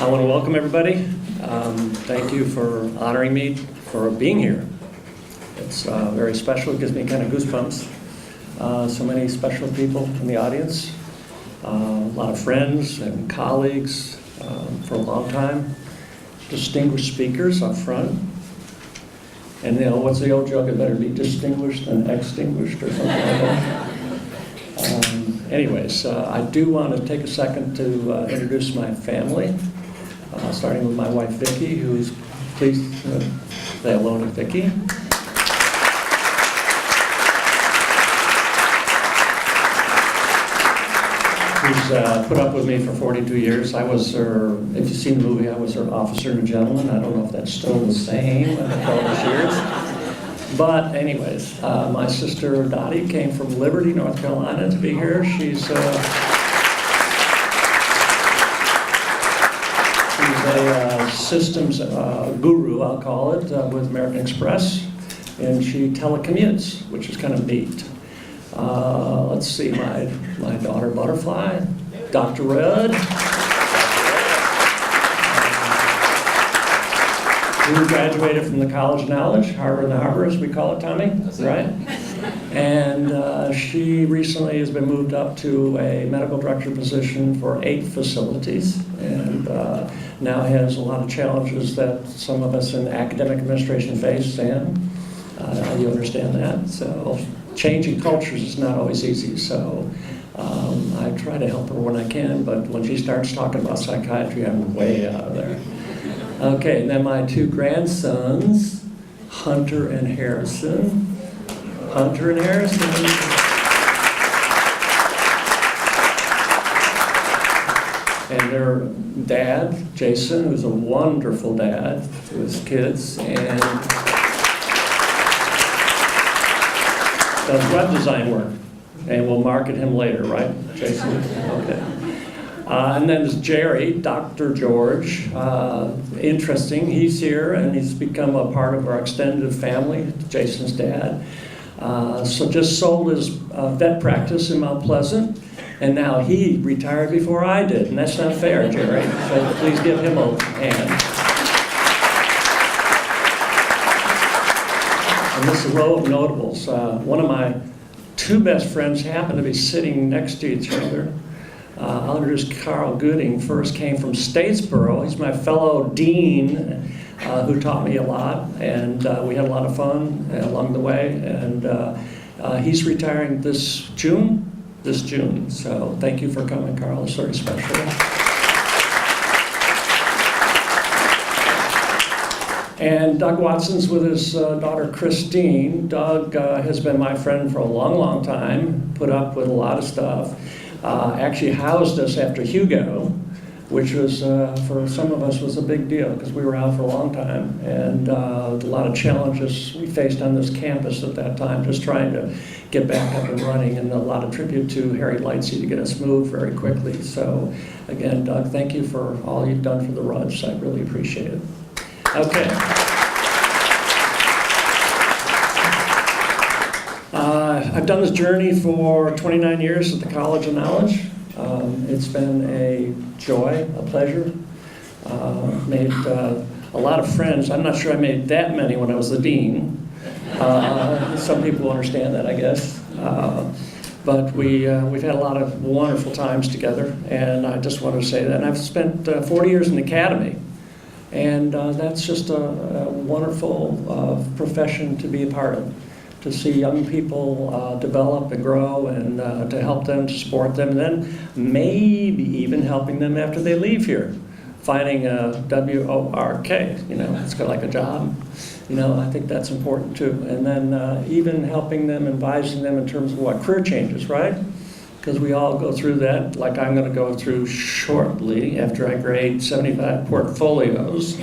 I want to welcome everybody. Thank you for honoring me for being here. It's very special. It gives me kind of goosebumps. So many special people in the audience. A lot of friends and colleagues for a long time. Distinguished speakers up front. And you know, what's the old joke? It better be distinguished than extinguished or something like that. Anyways, I do want to take a second to introduce my family, starting with my wife, Vicki, who's, please say hello to Vicki. Who's put up with me for 42 years. I was her, if you've seen the movie, I was her officer and gentleman. I don't know if that's still the same after all those years. But anyways, my sister Dottie came from Liberty, North Carolina to be here. She's a systems guru, I'll call it, with American Express. And she telecommutes, which is kind of neat. Let's see, my daughter Butterfly, Dr. Rudd. Who graduated from the College of Knowledge, Harvard and Harbor, as we call it, Tommy, right? And she recently has been moved up to a medical director position for 8 facilities, and now has a lot of challenges that some of us in academic administration face, and you understand that. So changing cultures is not always easy, so I try to help her when I can, but when she starts talking about psychiatry, I'm way out of there. Okay, and then my 2 grandsons, Hunter and Harrison. Hunter and Harrison. And their dad, Jason, who's a wonderful dad to his kids, and does web design work. And we'll market him later, right, Jason? Okay. And then there's Jerry, Dr. George. Interesting, he's here and he's become a part of our extended family, Jason's dad. So just sold his vet practice in Mount Pleasant, and now he retired before I did, and that's not fair, Jerry. So please give him a hand. And this is a row of notables. One of my 2 best friends happen to be sitting next to each other. I'll introduce Carl Gooding. First came from Statesboro. He's my fellow dean who taught me a lot, and we had a lot of fun along the way. And he's retiring this June. So thank you for coming, Carl. It's very special. And Doug Watson's with his daughter Christine. Doug has been my friend for a long, long time, put up with a lot of stuff. Actually housed us after Hugo, which was, for some of us, was a big deal because we were out for a long time, and a lot of challenges we faced on this campus at that time, just trying to get back up and running, and a lot of tribute to Harry Lightsey to get us moved very quickly. So again, Doug, thank you for all you've done for the Rudds. I really appreciate it. Okay. I've done this journey for 29 years at the College of Knowledge. It's been a joy, a pleasure. Made a lot of friends. I'm not sure I made that many when I was the dean. Some people understand that, I guess. But we've had a lot of wonderful times together, and I just want to say that. And I've spent 40 years in the academy, and that's just a wonderful profession to be a part of. To see young people develop and grow, and to help them, to support them, and then maybe even helping them after they leave here. Finding a W-O-R-K, you know, it's kind of like a job. You know, I think that's important too. And then even helping them, advising them in terms of what career changes, right? Because we all go through that, like I'm going to go through shortly after I grade 75 portfolios,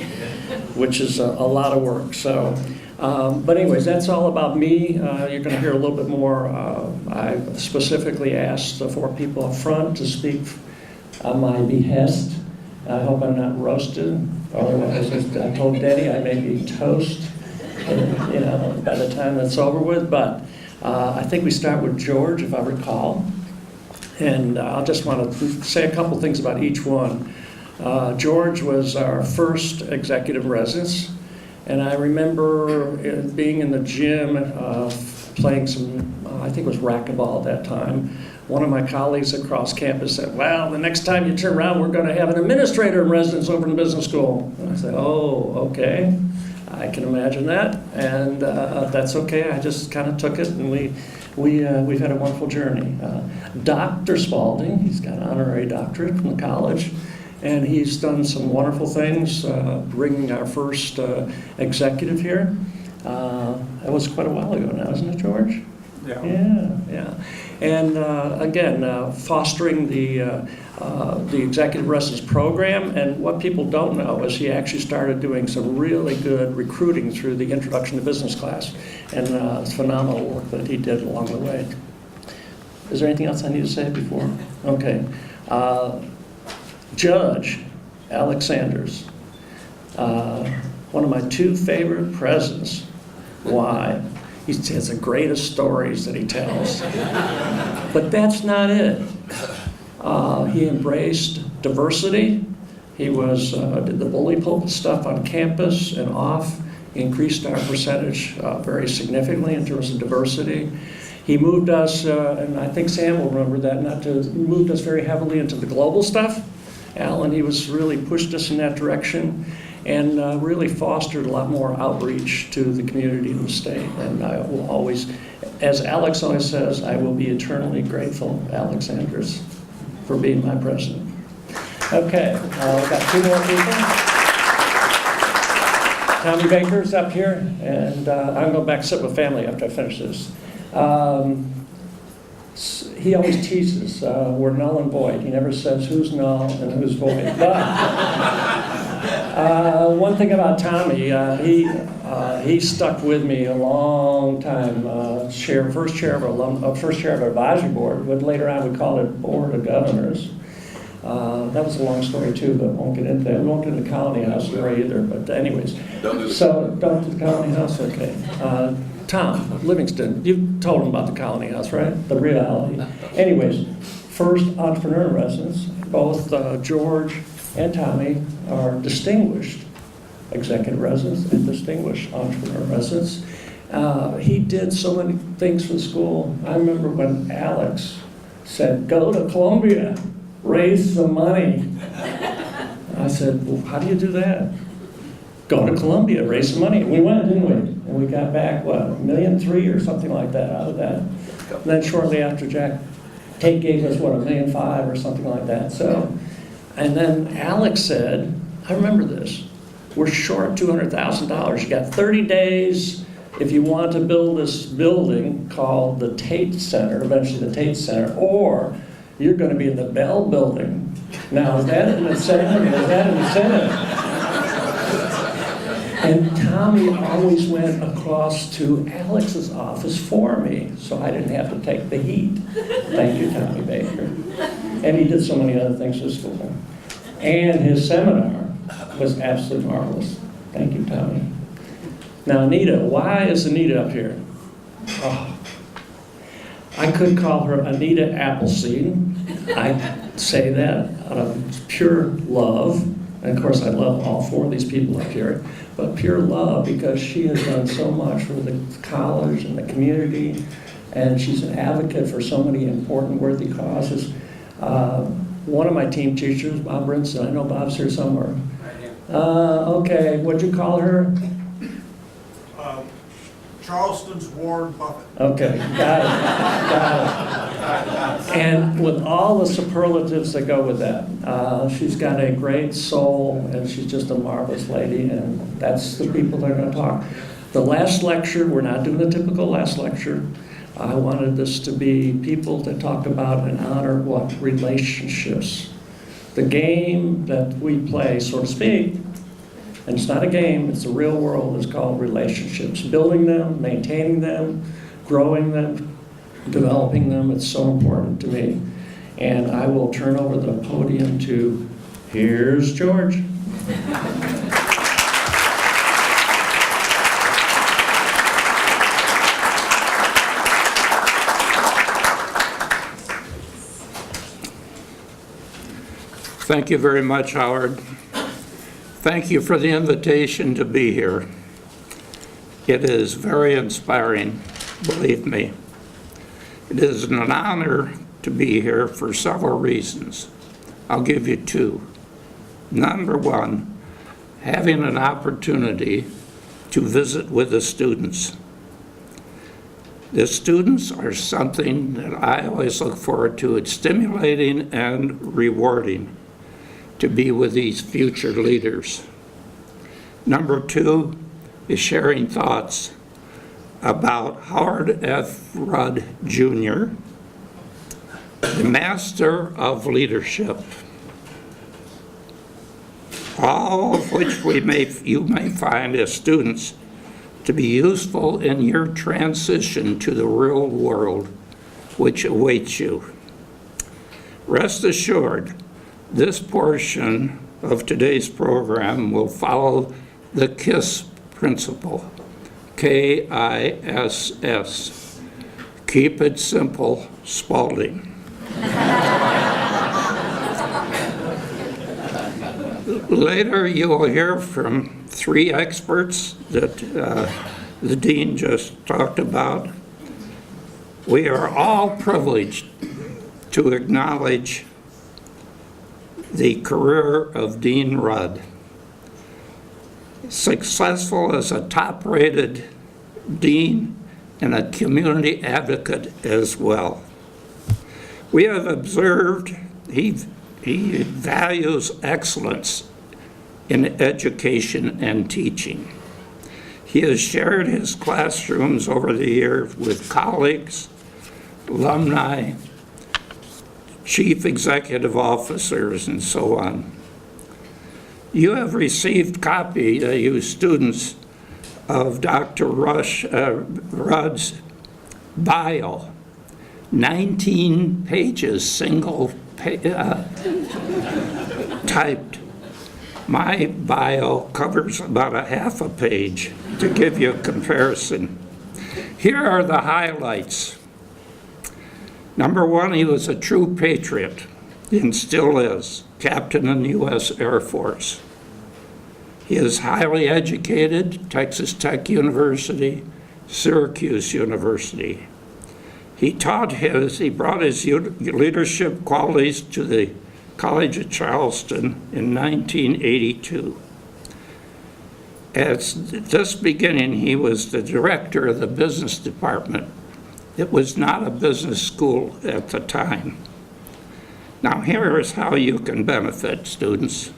which is a lot of work. So. But anyways, that's all about me. You're going to hear a little bit more. I specifically asked the 4 people up front to speak on my behest. I hope I'm not roasted. Otherwise, I told Denny I may be toast, you know, by the time that's over with. But I think we start with George, if I recall. And I just want to say a couple things about each one. George was our first executive residence, and I remember being in the gym playing some, I think it was racquetball at that time. One of my colleagues across campus said, well, the next time you turn around, we're going to have an administrator in residence over in the business school. And I said, oh, okay. I can imagine that, and that's okay. I just kind of took it, and we've had a wonderful journey. Dr. Spalding, he's got an honorary doctorate from the college, and he's done some wonderful things, bringing our first executive here. That was quite a while ago now, isn't it, George? Yeah. And again, fostering the executive residence program, and what people don't know is he actually started doing some really good recruiting through the introduction to business class, and it's phenomenal work that he did along the way. Is there anything else I need to say before? Okay. Judge Alex Sanders, one of my two favorite presidents. Why? He has the greatest stories that he tells. But that's not it. He embraced diversity. He did the bully pulpit stuff on campus and off. He increased our percentage very significantly in terms of diversity. He moved us, and I think Sam will remember that, he moved us very heavily into the global stuff. Alan, he really pushed us in that direction, and really fostered a lot more outreach to the community and the state. And I will always, as Alex always says, I will be eternally grateful, Alex Sanders, for being my president. Okay, we've got two more people. Tommy Baker's up here, and I'm going back to sit with family after I finish this. He always teases, we're null and void. He never says who's null and who's void. But one thing about Tommy, he stuck with me a long time. First chair of our advisory board, but later on we called it Board of Governors. That was a long story too, but won't get into that. We won't get into the Colony House story either. But anyways, don't do the Colony House. Okay. Tom Livingston, you told him about the Colony House, right? The reality. Anyways, first entrepreneur in residence. Both George and Tommy are distinguished executive residents and distinguished entrepreneur residents. He did so many things for the school. I remember when Alex said, go to Columbia, raise some money. I said, well, how do you do that? Go to Columbia, raise some money. We went, didn't we? And we got back, what, $1.3 million or something like that out of that. And then shortly after, Tate gave us, what, $1.5 million or something like that. So, and then Alex said, I remember this, we're short $200,000. You got 30 days if you want to build this building called the Tate Center, eventually the Tate Center, or you're going to be in the Bell Building. Now, is that an incentive? Is that an incentive? And Tommy always went across to Alex's office for me, so I didn't have to take the heat. Thank you, Tommy Baker. And he did so many other things for school. And his seminar was absolutely marvelous. Thank you, Tommy. Now, Anita, why is Anita up here? Oh, I could call her Anita Appleseed. I say that out of pure love. And of course, I love all four of these people up here. But pure love, because she has done so much for the college and the community, and she's an advocate for so many important, worthy causes. One of my team teachers, Bob Brinson, I know Bob's here somewhere. Okay, what'd you call her? Charleston's Warren Buffett. Okay, got it. And with all the superlatives that go with that, she's got a great soul, and she's just a marvelous lady, and that's the people that are going to talk. The last lecture, we're not doing the typical last lecture. I wanted this to be people that talk about and honor what? Relationships. The game that we play, so to speak, and it's not a game, it's the real world, is called relationships. Building them, maintaining them, growing them, developing them, it's so important to me. And I will turn over the podium to, here's George. Thank you very much, Howard. Thank you for the invitation to be here. It is very inspiring, believe me. It is an honor to be here for several reasons. I'll give you two. Number one, having an opportunity to visit with the students. The students are something that I always look forward to. It's stimulating and rewarding to be with these future leaders. Number two is sharing thoughts about Howard F. Rudd, Jr., the master of leadership, all of which you may find as students to be useful in your transition to the real world which awaits you. Rest assured, this portion of today's program will follow the KISS principle, K-I-S-S. Keep it simple, Spalding. Later, you will hear from three experts that the dean just talked about. We are all privileged to acknowledge the career of Dean Rudd. Successful as a top-rated dean and a community advocate as well. We have observed he values excellence in education and teaching. He has shared his classrooms over the years with colleagues, alumni, chief executive officers, and so on. You have received copy, you students, of Dr. Rudds Bio, 19 pages, single typed. My bio covers about a half a page to give you a comparison. Here are the highlights. Number one, he was a true patriot and still is, captain in the U.S. Air Force. He is highly educated, Texas Tech University, Syracuse University. He brought his leadership qualities to the College of Charleston in 1982. At this beginning, he was the director of the business department. It was not a business school at the time. Now here is how you can benefit, students.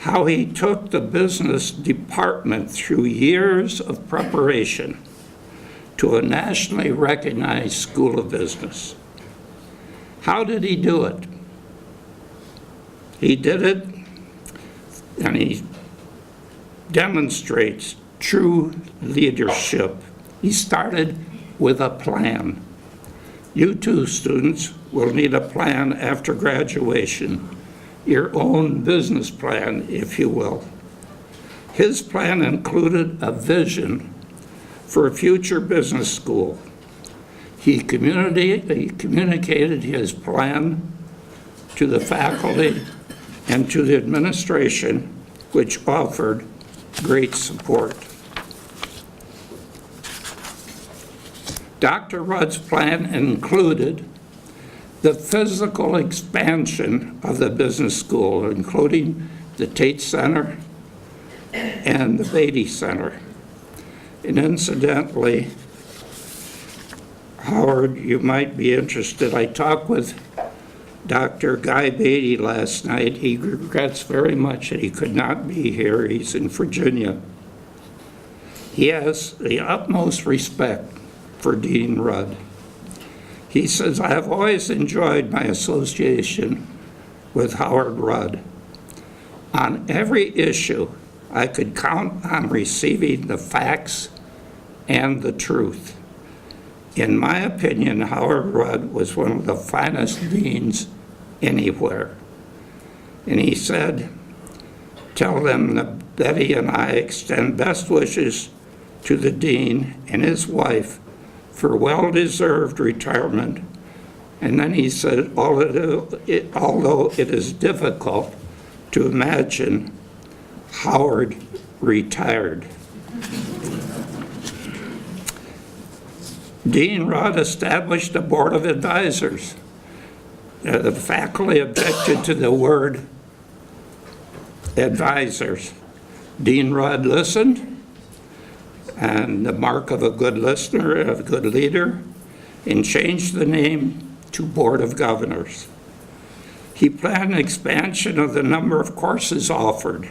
How he took the business department through years of preparation to a nationally recognized school of business. How did he do it? He did it, and he demonstrates true leadership. He started with a plan. You too, students, will need a plan after graduation, your own business plan, if you will. His plan included a vision for a future business school. He communicated his plan to the faculty and to the administration, which offered great support. Dr. Rudd's plan included the physical expansion of the business school, including the Tate Center and the Beatty Center. And incidentally, Howard, you might be interested. I talked with Dr. Guy Beatty last night. He regrets very much that he could not be here. He's in Virginia. He has the utmost respect for Dean Rudd. He says, I have always enjoyed my association with Howard Rudd. On every issue, I could count on receiving the facts and the truth. In my opinion, Howard Rudd was one of the finest deans anywhere. And he said, tell them that Betty and I extend best wishes to the dean and his wife for well-deserved retirement And then he said, although it is difficult to imagine Howard retired. Dean Rudd established a board of advisors. The faculty objected to the word advisors. Dean Rudd listened, and the mark of a good listener, a good leader, and changed the name to Board of Governors. He planned expansion of the number of courses offered,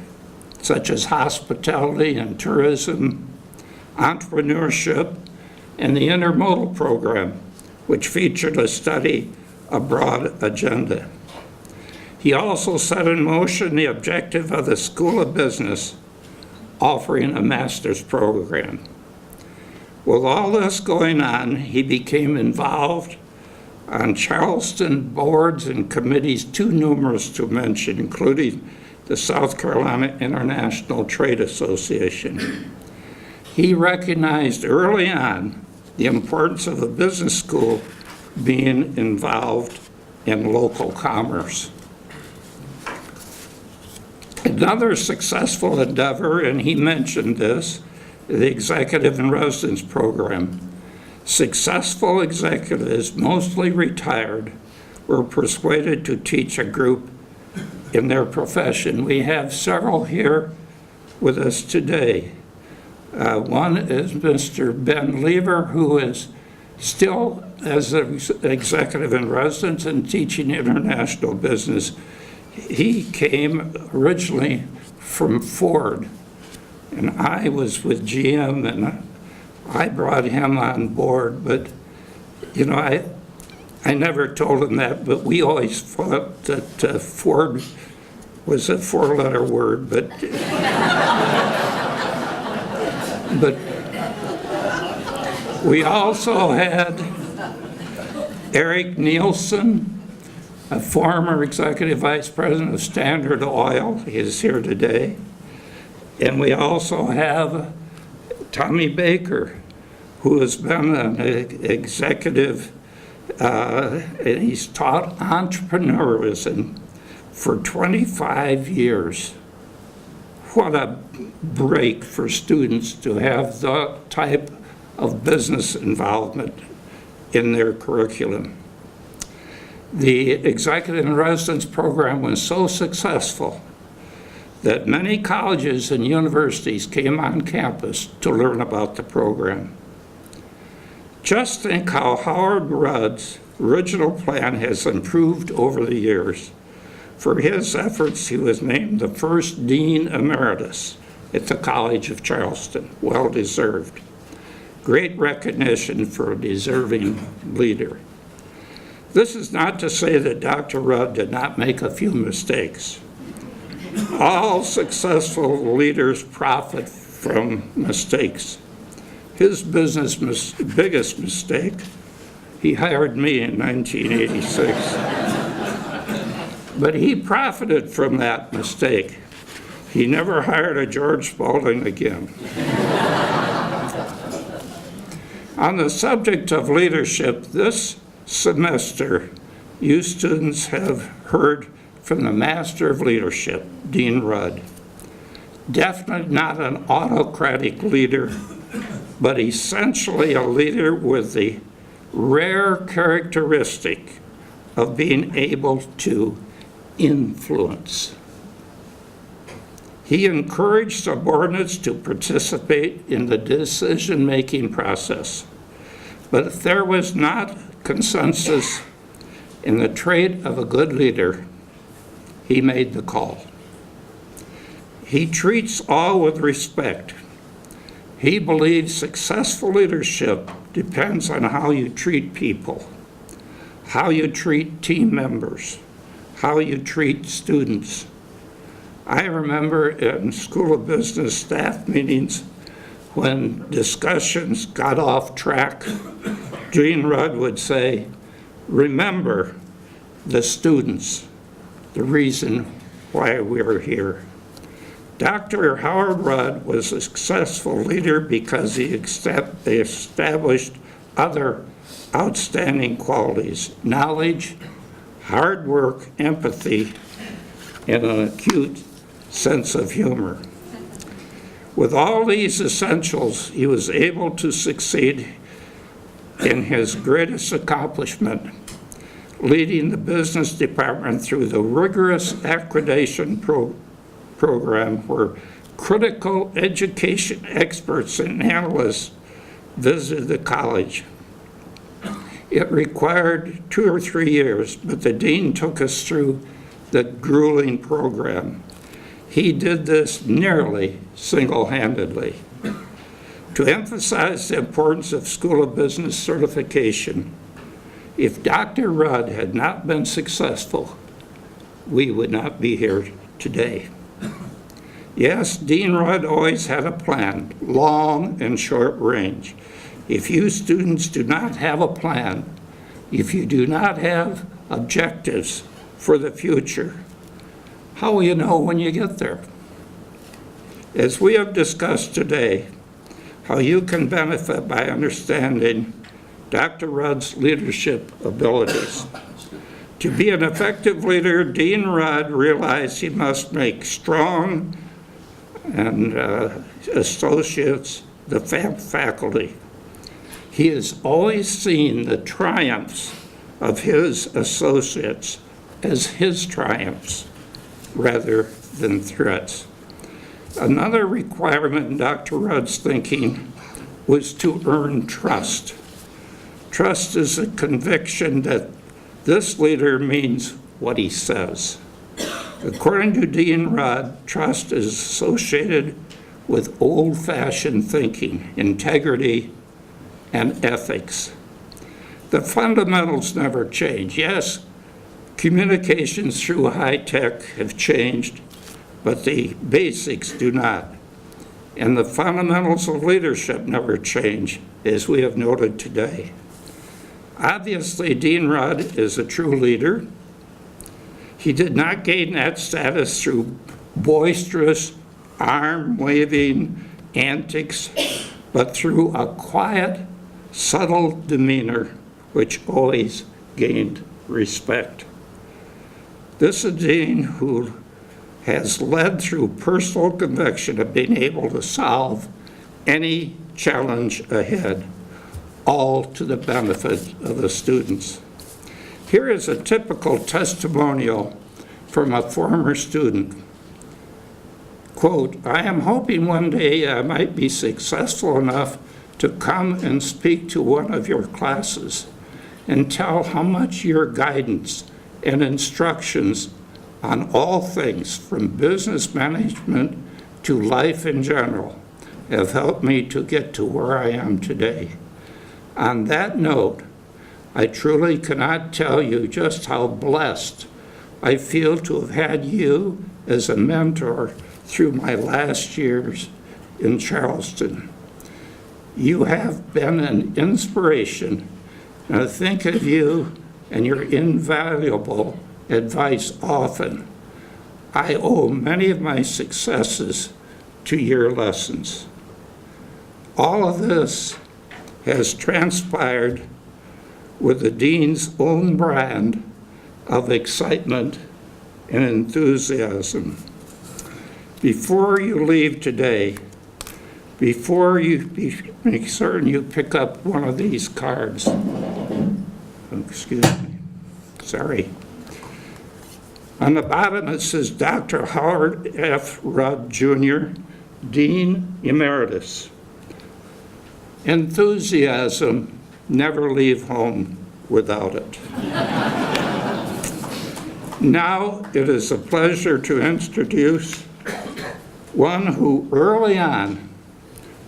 such as hospitality and tourism, entrepreneurship, and the intermodal program, which featured a study abroad agenda. He also set in motion the objective of the School of Business, offering a master's program. With all this going on, he became involved on Charleston boards and committees too numerous to mention, including the South Carolina International Trade Association. He recognized early on the importance of the business school being involved in local commerce. Another successful endeavor, and he mentioned this, the Executive in Residence Program. Successful executives, mostly retired, were persuaded to teach a group in their profession. We have several here with us today. One is Mr. Ben Lever, who is still as an executive in residence and teaching international business. He came originally from Ford, and I was with GM, and I brought him on board. But, you know, I never told him that, but we always thought that Ford was a four-letter word, but we also had Eric Nielsen, a former executive vice president of Standard Oil. He is here today. And we also have Tommy Baker, who has been an executive, and he's taught entrepreneurship for 25 years. What a break for students to have that type of business involvement in their curriculum. The Executive in Residence program was so successful that many colleges and universities came on campus to learn about the program. Just think how Howard Rudd's original plan has improved over the years. For his efforts, he was named the first Dean Emeritus at the College of Charleston. Well deserved. Great recognition for a deserving leader. This is not to say that Dr. Rudd did not make a few mistakes. All successful leaders profit from mistakes. His biggest mistake, he hired me in 1986. But he profited from that mistake. He never hired a George Spalding again. On the subject of leadership, this semester, you students have heard from the Master of Leadership, Dean Rudd. Definitely not an autocratic leader, but essentially a leader with the rare characteristic of being able to influence. He encouraged subordinates to participate in the decision-making process. But if there was not consensus in the trait of a good leader, he made the call. He treats all with respect. He believes successful leadership depends on how you treat people, how you treat team members, how you treat students. I remember in School of Business staff meetings when discussions got off track, Dean Rudd would say, remember the students, the reason why we're here. Dr. Howard Rudd was a successful leader because he established other outstanding qualities: knowledge, hard work, empathy, and an acute sense of humor. With all these essentials, he was able to succeed in his greatest accomplishment, leading the business department through the rigorous accreditation program where critical education experts and analysts visited the college. It required 2 or 3 years, but the dean took us through the grueling program. He did this nearly single-handedly. To emphasize the importance of School of Business certification, if Dr. Rudd had not been successful, we would not be here today. Yes, Dean Rudd always had a plan, long and short range. If you students do not have a plan, if you do not have objectives for the future, how will you know when you get there? As we have discussed today, how you can benefit by understanding Dr. Rudd's leadership abilities. To be an effective leader, Dean Rudd realized he must make strong and associates the faculty. He has always seen the triumphs of his associates as his triumphs rather than threats. Another requirement in Dr. Rudd's thinking was to earn trust. Trust is a conviction that this leader means what he says. According to Dean Rudd, trust is associated with old-fashioned thinking, integrity, and ethics. The fundamentals never change. Yes, communications through high tech have changed, but the basics do not. And the fundamentals of leadership never change, as we have noted today. Obviously, Dean Rudd is a true leader. He did not gain that status through boisterous, arm-waving antics, but through a quiet, subtle demeanor which always gained respect. This is a dean who has led through personal conviction of being able to solve any challenge ahead, all to the benefit of the students. Here is a typical testimonial from a former student. Quote, "I am hoping one day I might be successful enough to come and speak to one of your classes and tell how much your guidance and instructions on all things from business management to life in general have helped me to get to where I am today. On that note, I truly cannot tell you just how blessed I feel to have had you as a mentor through my last years in Charleston. You have been an inspiration, and I think of you and your invaluable advice often. I owe many of my successes to your lessons." All of this has transpired with the dean's own brand of excitement and enthusiasm. Before you leave today, before you make certain you pick up one of these cards. Excuse me, sorry. On the bottom it says Dr. Howard F. Rudd Jr., Dean Emeritus. Enthusiasm, never leave home without it. Now it is a pleasure to introduce one who early on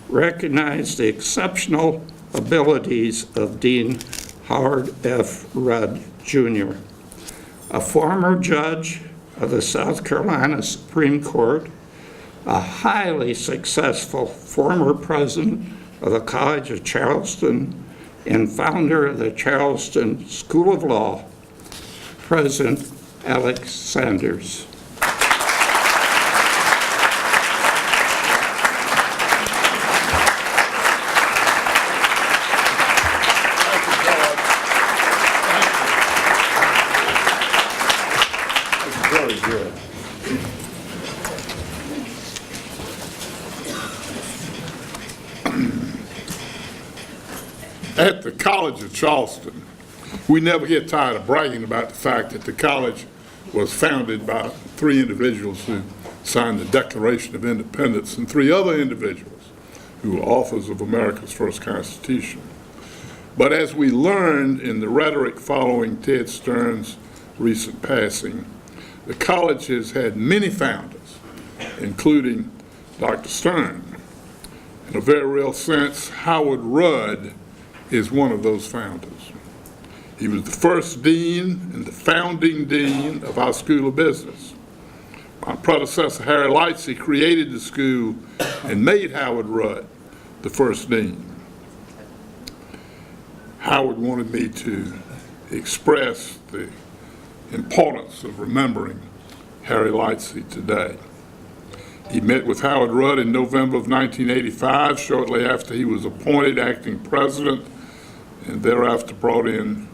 recognized the exceptional abilities of Dean Howard F. Rudd Jr., a former judge of the South Carolina Supreme Court, a highly successful former president of the College of Charleston and founder of the Charleston School of Law, President Alex Sanders. At the College of Charleston, we never get tired of bragging about the fact that the college was founded by 3 individuals who signed the Declaration of Independence and 3 other individuals who were authors of America's first Constitution. But as we learned in the rhetoric following Ted Stern's recent passing, the college has had many founders, including Dr. Stern. In a very real sense, Howard Rudd is one of those founders. He was the first dean and the founding dean of our School of Business. My predecessor, Harry Lightsey, created the school and made Howard Rudd the first dean. Howard wanted me to express the importance of remembering Harry Lightsey today. He met with Howard Rudd in November of 1985, shortly after he was appointed acting president, and thereafter brought in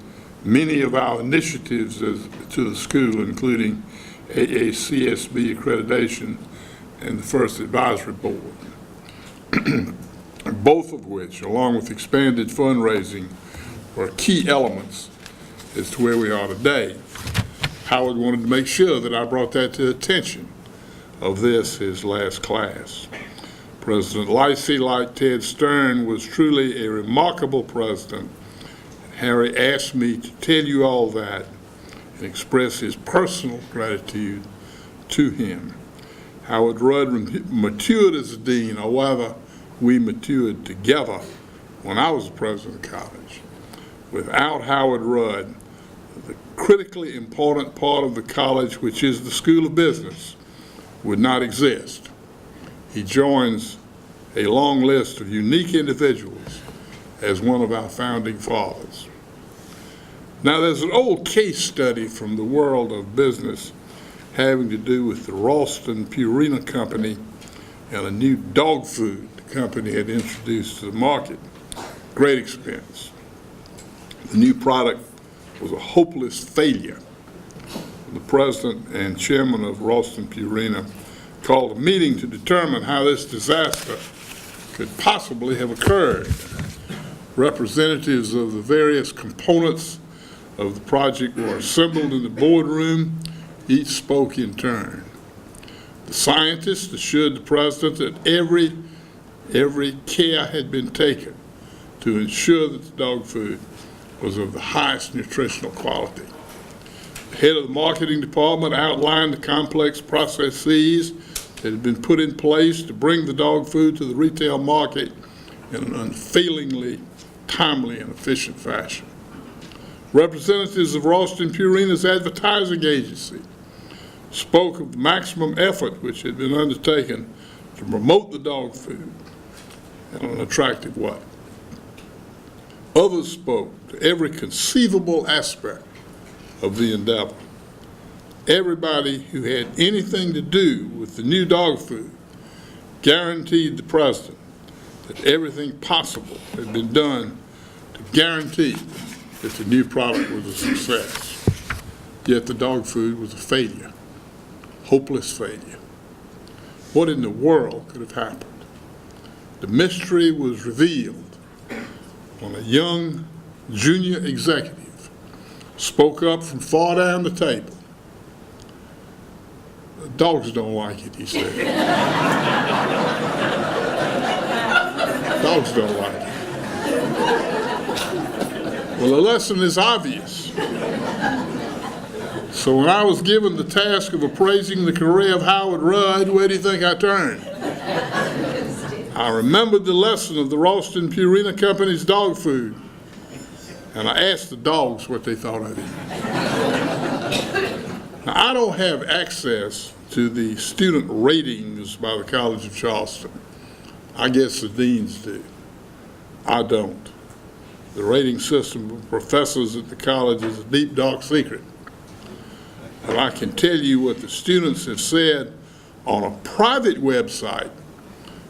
many of our initiatives to the school, including AACSB accreditation and the first advisory board, both of which, along with expanded fundraising, were key elements as to where we are today. Howard wanted to make sure that I brought that to the attention of this, his last class. President Lightsey, like Ted Stern, was truly a remarkable president. Harry asked me to tell you all that and express his personal gratitude to him. Howard Rudd matured as a dean, or rather, we matured together when I was the president of the college. Without Howard Rudd, the critically important part of the college, which is the School of Business, would not exist. He joins a long list of unique individuals as one of our founding fathers. Now, there's an old case study from the world of business having to do with the Ralston Purina Company and a new dog food the company had introduced to the market. Great expense. The new product was a hopeless failure. The president and chairman of Ralston Purina called a meeting to determine how this disaster could possibly have occurred. Representatives of the various components of the project were assembled in the boardroom. Each spoke in turn. The scientists assured the president that every care had been taken to ensure that the dog food was of the highest nutritional quality. The head of the marketing department outlined the complex processes that had been put in place to bring the dog food to the retail market in an unfailingly timely and efficient fashion. Representatives of Ralston Purina's advertising agency spoke of the maximum effort which had been undertaken to promote the dog food in an attractive way. Others spoke to every conceivable aspect of the endeavor. Everybody who had anything to do with the new dog food guaranteed the president that everything possible had been done to guarantee that the new product was a success. Yet the dog food was a failure, hopeless failure. What in the world could have happened? The mystery was revealed when a young junior executive spoke up from far down the table. The dogs don't like it, he said. Dogs don't like it. Well, the lesson is obvious. So when I was given the task of appraising the career of Howard Rudd, where do you think I turned? I remembered the lesson of the Ralston Purina Company's dog food, and I asked the dogs what they thought of it. Now, I don't have access to the student ratings by the College of Charleston. I guess the deans do. I don't. The rating system of professors at the college is a deep, dark secret. But I can tell you what the students have said on a private website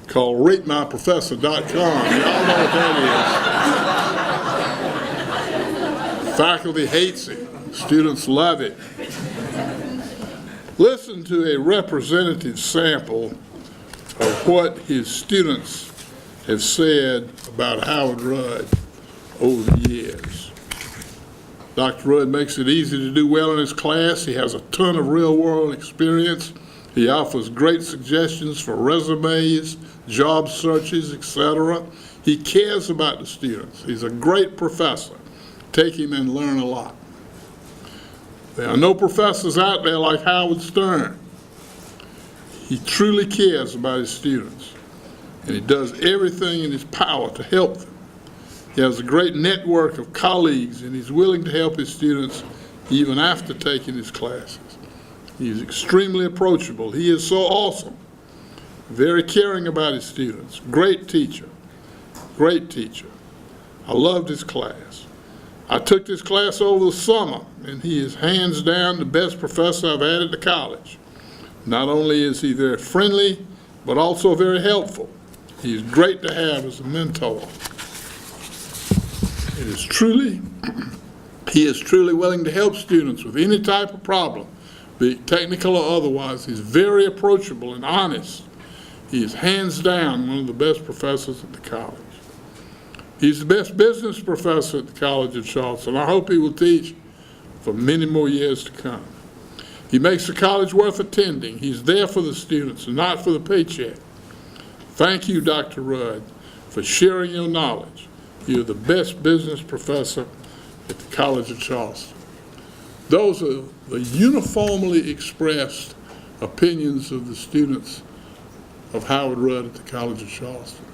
called ratemyprofessor.com. Y'all know what that is. Faculty hates it. Students love it. Listen to a representative sample of what his students have said about Howard Rudd over the years. Dr. Rudd makes it easy to do well in his class. He has a ton of real-world experience. He offers great suggestions for resumes, job searches, etc. He cares about the students. He's a great professor. Take him and learn a lot. There are no professors out there like Howard Stern. He truly cares about his students, and he does everything in his power to help them. He has a great network of colleagues, and he's willing to help his students even after taking his classes. He's extremely approachable. He is so awesome. Very caring about his students. Great teacher. Great teacher. I loved his class. I took this class over the summer, and he is hands down the best professor I've had at the college. Not only is he very friendly, but also very helpful. He is great to have as a mentor. He is truly willing to help students with any type of problem, be it technical or otherwise. He's very approachable and honest. He is hands down one of the best professors at the college. He's the best business professor at the College of Charleston. I hope he will teach for many more years to come. He makes the college worth attending. He's there for the students and not for the paycheck. Thank you, Dr. Rudd, for sharing your knowledge. You're the best business professor at the College of Charleston. Those are the uniformly expressed opinions of the students of Howard Rudd at the College of Charleston.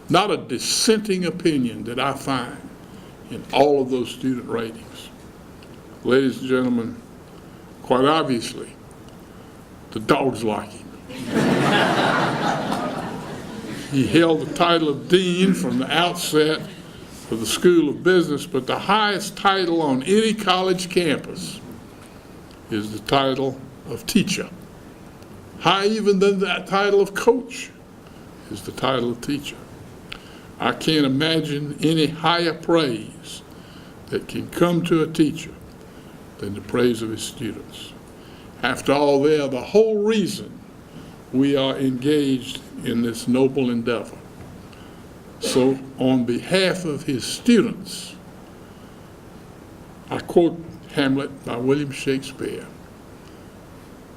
Not a dissenting opinion that I find in all of those student ratings. Ladies and gentlemen, quite obviously, the dogs like him. He held the title of dean from the outset of the School of Business, but the highest title on any college campus is the title of teacher. Higher even than that title of coach is the title of teacher. I can't imagine any higher praise that can come to a teacher than the praise of his students. After all, they are the whole reason we are engaged in this noble endeavor. So on behalf of his students, I quote Hamlet by William Shakespeare.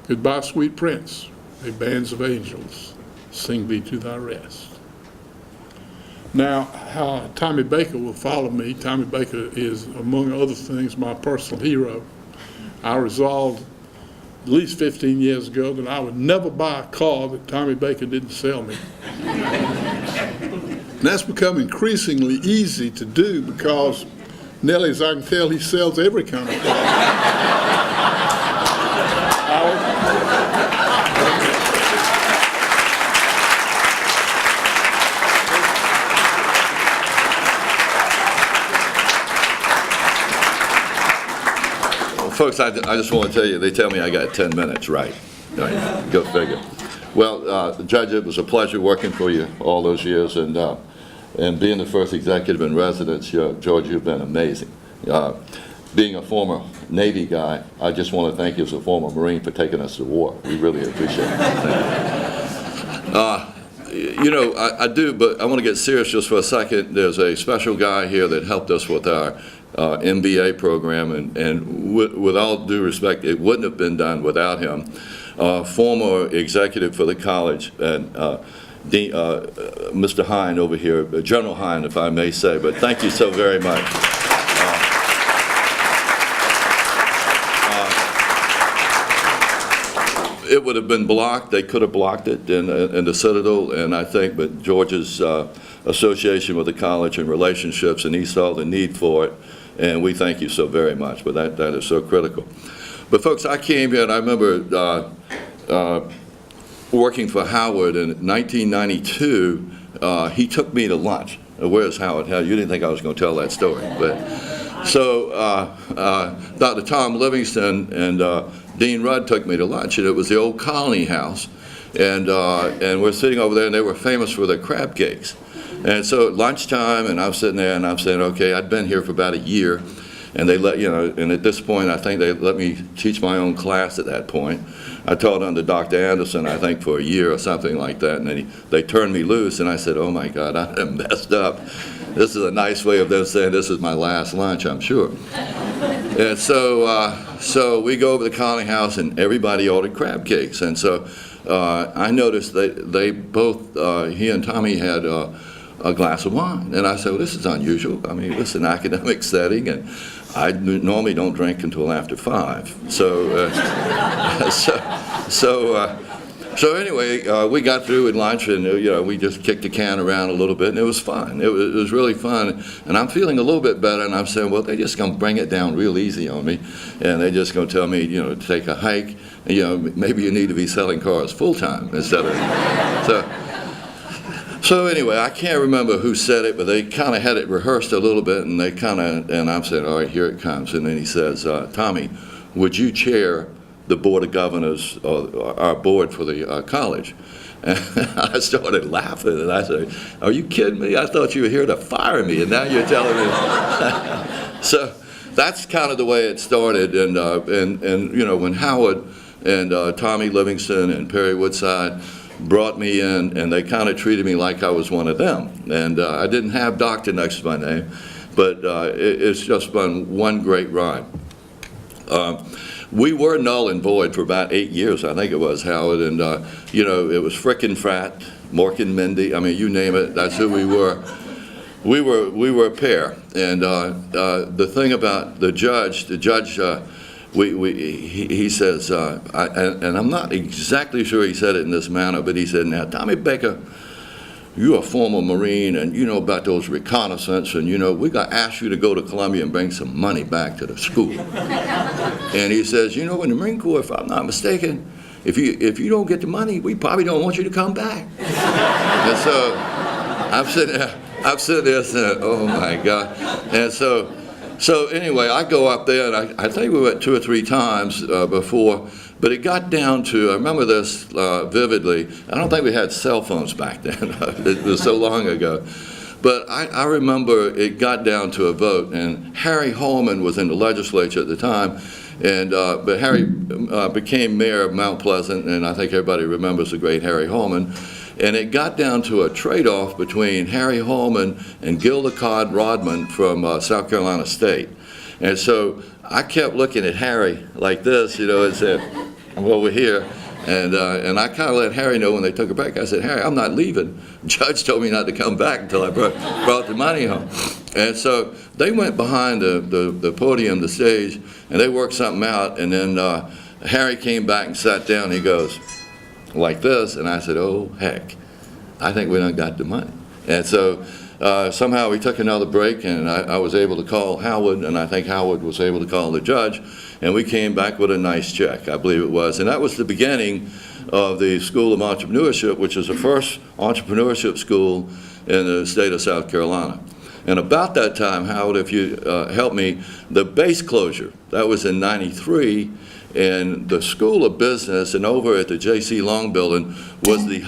Goodbye, sweet prince, may bands of angels sing thee to thy rest. Now, Tommy Baker will follow me. Tommy Baker is, among other things, my personal hero. I resolved at least 15 years ago that I would never buy a car that Tommy Baker didn't sell me. And that's become increasingly easy to do because, Nellie, as I can tell, he sells every kind of car. Folks, I just want to tell you, they tell me I got 10 minutes, right? Go figure. Well, Judge, it was a pleasure working for you all those years, and being the first executive in residence, George, you've been amazing. Being a former Navy guy, I just want to thank you as a former Marine for taking us to war. We really appreciate it. You know, I do, but I want to get serious just for a second. There's a special guy here that helped us with our MBA program, and with all due respect, it wouldn't have been done without him. Former executive for the college, and Mr. Hine over here, General Hine, if I may say, but thank you so very much. It would have been blocked. They could have blocked it in the Citadel, and I think, but George's association with the college and relationships, and he saw the need for it, and we thank you so very much. But that is so critical. But folks, I came here, and I remember working for Howard in 1992. He took me to lunch. Where's Howard? You didn't think I was going to tell that story, but so Dr. Tom Livingston and Dean Rudd took me to lunch, and it was the old Colony House, and we're sitting over there, and they were famous for their crab cakes. And so at lunchtime, and I'm sitting there, and I'm saying, okay, I'd been here for about a year, And they let, you know, and at this point, I think they let me teach my own class at that point. I taught under Dr. Anderson, I think, for a year or something like that, and then they turned me loose, and I said, oh my God, I am messed up. This is a nice way of them saying this is my last lunch, I'm sure. And so we go over to the Conning House, and everybody ordered crab cakes. And so I noticed that they both, he and Tommy had a glass of wine. And I said, well, this is unusual. I mean, it's an academic setting, and I normally don't drink until after 5. So anyway, we got through with lunch, and you know, we just kicked the can around a little bit, and it was fun. It was really fun, and I'm feeling a little bit better. And I'm saying, well, they're just gonna bring it down real easy on me, and they're just gonna tell me, you know, to take a hike. And, you know, maybe you need to be selling cars full time instead of So anyway, I can't remember who said it, but they kind of had it rehearsed a little bit, and and I'm saying, all right, here it comes. And then he says, Tommy, would you chair the Board of Governors, or our board for the college? And I started laughing, and I said, are you kidding me? I thought you were here to fire me, and now you're telling me. So that's kind of the way it started. And you know, when Howard and Tommy Livingston and Perry Woodside brought me in, and they kind of treated me like I was one of them. And I didn't have doctor next to my name, but it's just been one great ride. We were null and void for about 8 years, I think it was, Howard, and you know, it was frickin' frat, Mork and Mindy, I mean, you name it, that's who we were. We were a pair, and the thing about the judge, he says, and I'm not exactly sure he said it in this manner, but he said, now, Tommy Baker, you're a former Marine, and you know about those reconnaissance, and you know, we got to ask you to go to Columbia and bring some money back to the school. And he says, you know, in the Marine Corps, if I'm not mistaken, if you don't get the money, we probably don't want you to come back. And so I'm sitting there saying, oh my God. And so anyway, I go up there, and I think we went 2 or 3 times before, but it got down to, I remember this vividly, I don't think we had cell phones back then, it was so long ago, but I remember it got down to a vote, and Harry Holman was in the legislature at the time, and but Harry became mayor of Mount Pleasant, and I think everybody remembers the great Harry Holman. And it got down to a trade-off between Harry Holman and Gilda Codd Rodman from South Carolina State. And so I kept looking at Harry like this, you know, and said, I'm over here. And I kind of let Harry know when they took a break. I said, Harry, I'm not leaving. The judge told me not to come back until I brought the money home. And so they went behind the podium, the stage, and they worked something out. And then Harry came back and sat down. He goes, like this, and I said, oh heck, I think we done got the money. And so somehow we took another break, and I was able to call Howard, and I think Howard was able to call the judge, and we came back with a nice check, I believe it was. And that was the beginning of the School of Entrepreneurship, which is the first entrepreneurship school in the state of South Carolina. And about that time, Howard, if you help me, the base closure, that was in '93, and the School of Business, and over at the J.C. Long building was the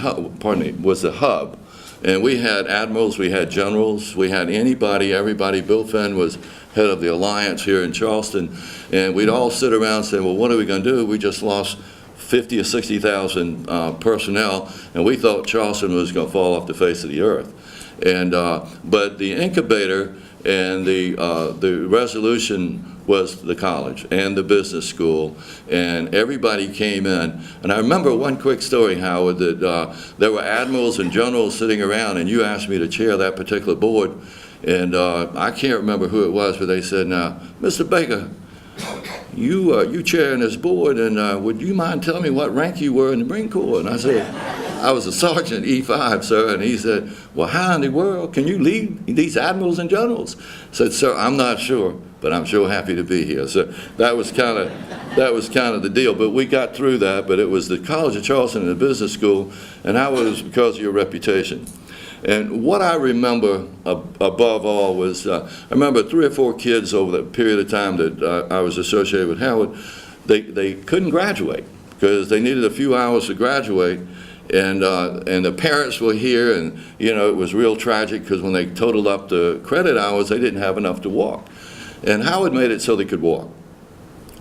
hub. And we had admirals, we had generals, we had everybody. Bill Fenn was head of the Alliance here in Charleston, and we'd all sit around saying, well, what are we going to do? We just lost 50 or 60,000 personnel, and we thought Charleston was going to fall off the face of the earth. And but the incubator and the resolution was the college and the business school, and everybody came in. And I remember one quick story, Howard, that there were admirals and generals sitting around, and you asked me to chair that particular board, and I can't remember who it was, but they said, now, Mr. Baker, you chairing this board, and would you mind telling me what rank you were in the Marine Corps? And I said, I was a sergeant, E5, sir. And he said, well, how in the world can you lead these admirals and generals? I said, sir, I'm not sure, but I'm sure happy to be here. So that was kind of the deal. But we got through that. But it was the College of Charleston and the business school, and how it was because of your reputation. And what I remember above all was, I remember 3 or 4 kids over the period of time that I was associated with Howard, they couldn't graduate because they needed a few hours to graduate. And the parents were here, and you know, it was real tragic because when they totaled up the credit hours, they didn't have enough to walk. And Howard made it so they could walk.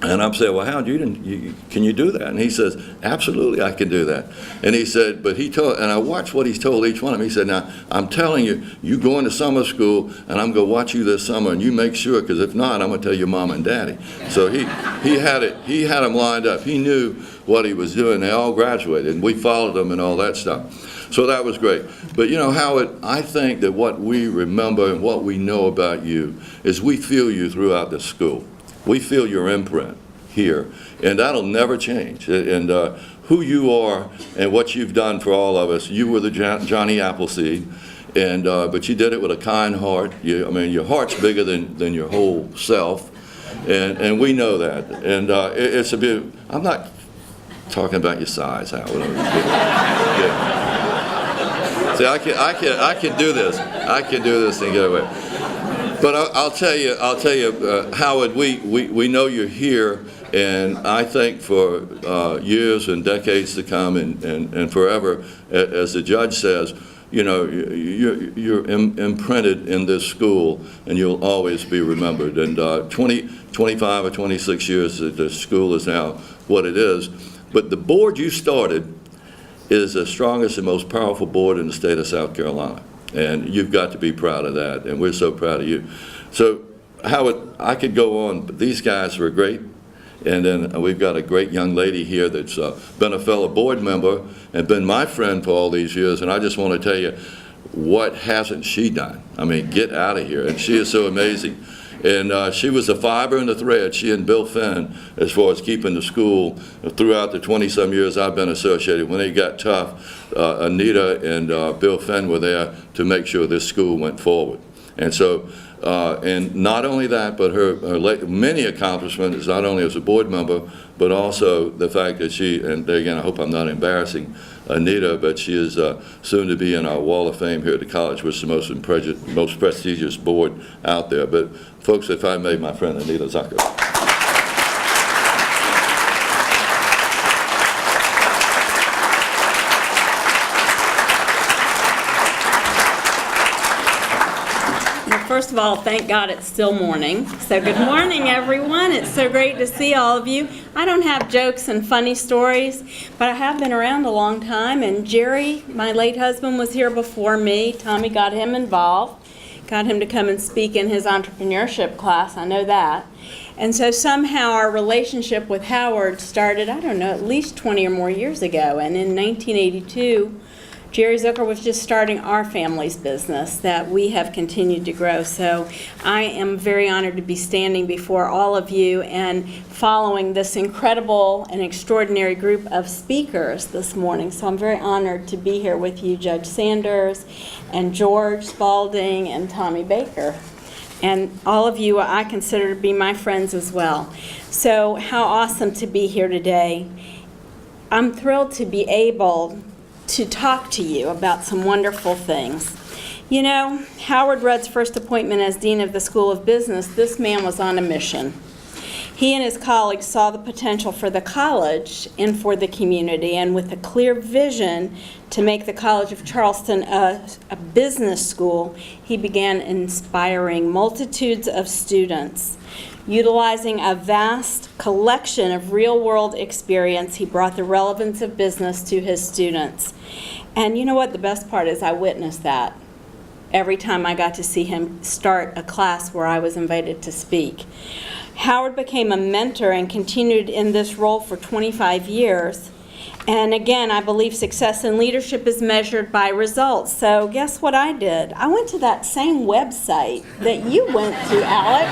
And I'm saying, well, Howard, can you do that? And he says, absolutely, I can do that. And he said, but he told, and I watched what he's told each one of them. He said, now, I'm telling you, you go into summer school, and I'm going to watch you this summer, and you make sure, because if not, I'm going to tell your mom and daddy. So he had them lined up. He knew what he was doing. They all graduated, and we followed them and all that stuff. So that was great. But, you know, Howard, I think that what we remember and what we know about you is we feel you throughout the school. We feel your imprint here, and that'll never change. And who you are and what you've done for all of us, you were the Johnny Appleseed, and but you did it with a kind heart. I mean, your heart's bigger than your whole self, and we know that. And it's a bit. I'm not talking about your size, Howard. Yeah. See, I can do this. I can do this and get away. But I'll tell you, Howard, we know you're here, and I think for years and decades to come and forever, as the judge says, you know, you're imprinted in this school, and you'll always be remembered. And 25 or 26 years, the school is now what it is. But the board you started is the strongest and most powerful board in the state of South Carolina. And you've got to be proud of that, and we're so proud of you. So, Howard, I could go on, but these guys were great. And then we've got a great young lady here that's been a fellow board member and been my friend for all these years. And I just want to tell you, what hasn't she done? I mean, get out of here. And she is so amazing. And she was the fiber and the thread, she and Bill Finn, as far as keeping the school throughout the 20-some years I've been associated. When they got tough, Anita and Bill Finn were there to make sure this school went forward. And so, and not only that, but her many accomplishments, not only as a board member, but also the fact that she, and again, I hope I'm not embarrassing Anita, but she is soon to be in our Wall of Fame here at the college, which is the most prestigious board out there. But folks, if I may, my friend Annette Zucker. First of all, thank God it's still morning. So good morning, everyone. It's so great to see all of you. I don't have jokes and funny stories, but I have been around a long time. And Jerry, my late husband, was here before me. Tommy got him involved, got him to come and speak in his entrepreneurship class. I know that. And so somehow our relationship with Howard started, I don't know, at least 20 or more years ago. And in 1982, Jerry Zucker was just starting our family's business that we have continued to grow. So I am very honored to be standing before all of you and following this incredible and extraordinary group of speakers this morning. So I'm very honored to be here with you, Judge Sanders and George Spalding and Tommy Baker. And all of you I consider to be my friends as well. So how awesome to be here today. I'm thrilled to be able to talk to you about some wonderful things. You know, Howard Rudd's first appointment as Dean of the School of Business, this man was on a mission. He and his colleagues saw the potential for the college and for the community, and with a clear vision to make the College of Charleston a business school, he began inspiring multitudes of students. Utilizing a vast collection of real-world experience, he brought the relevance of business to his students. And you know what? The best part is I witnessed that every time I got to see him start a class where I was invited to speak. Howard became a mentor and continued in this role for 25 years. And again, I believe success in leadership is measured by results. So guess what I did? I went to that same website that you went to, Alex.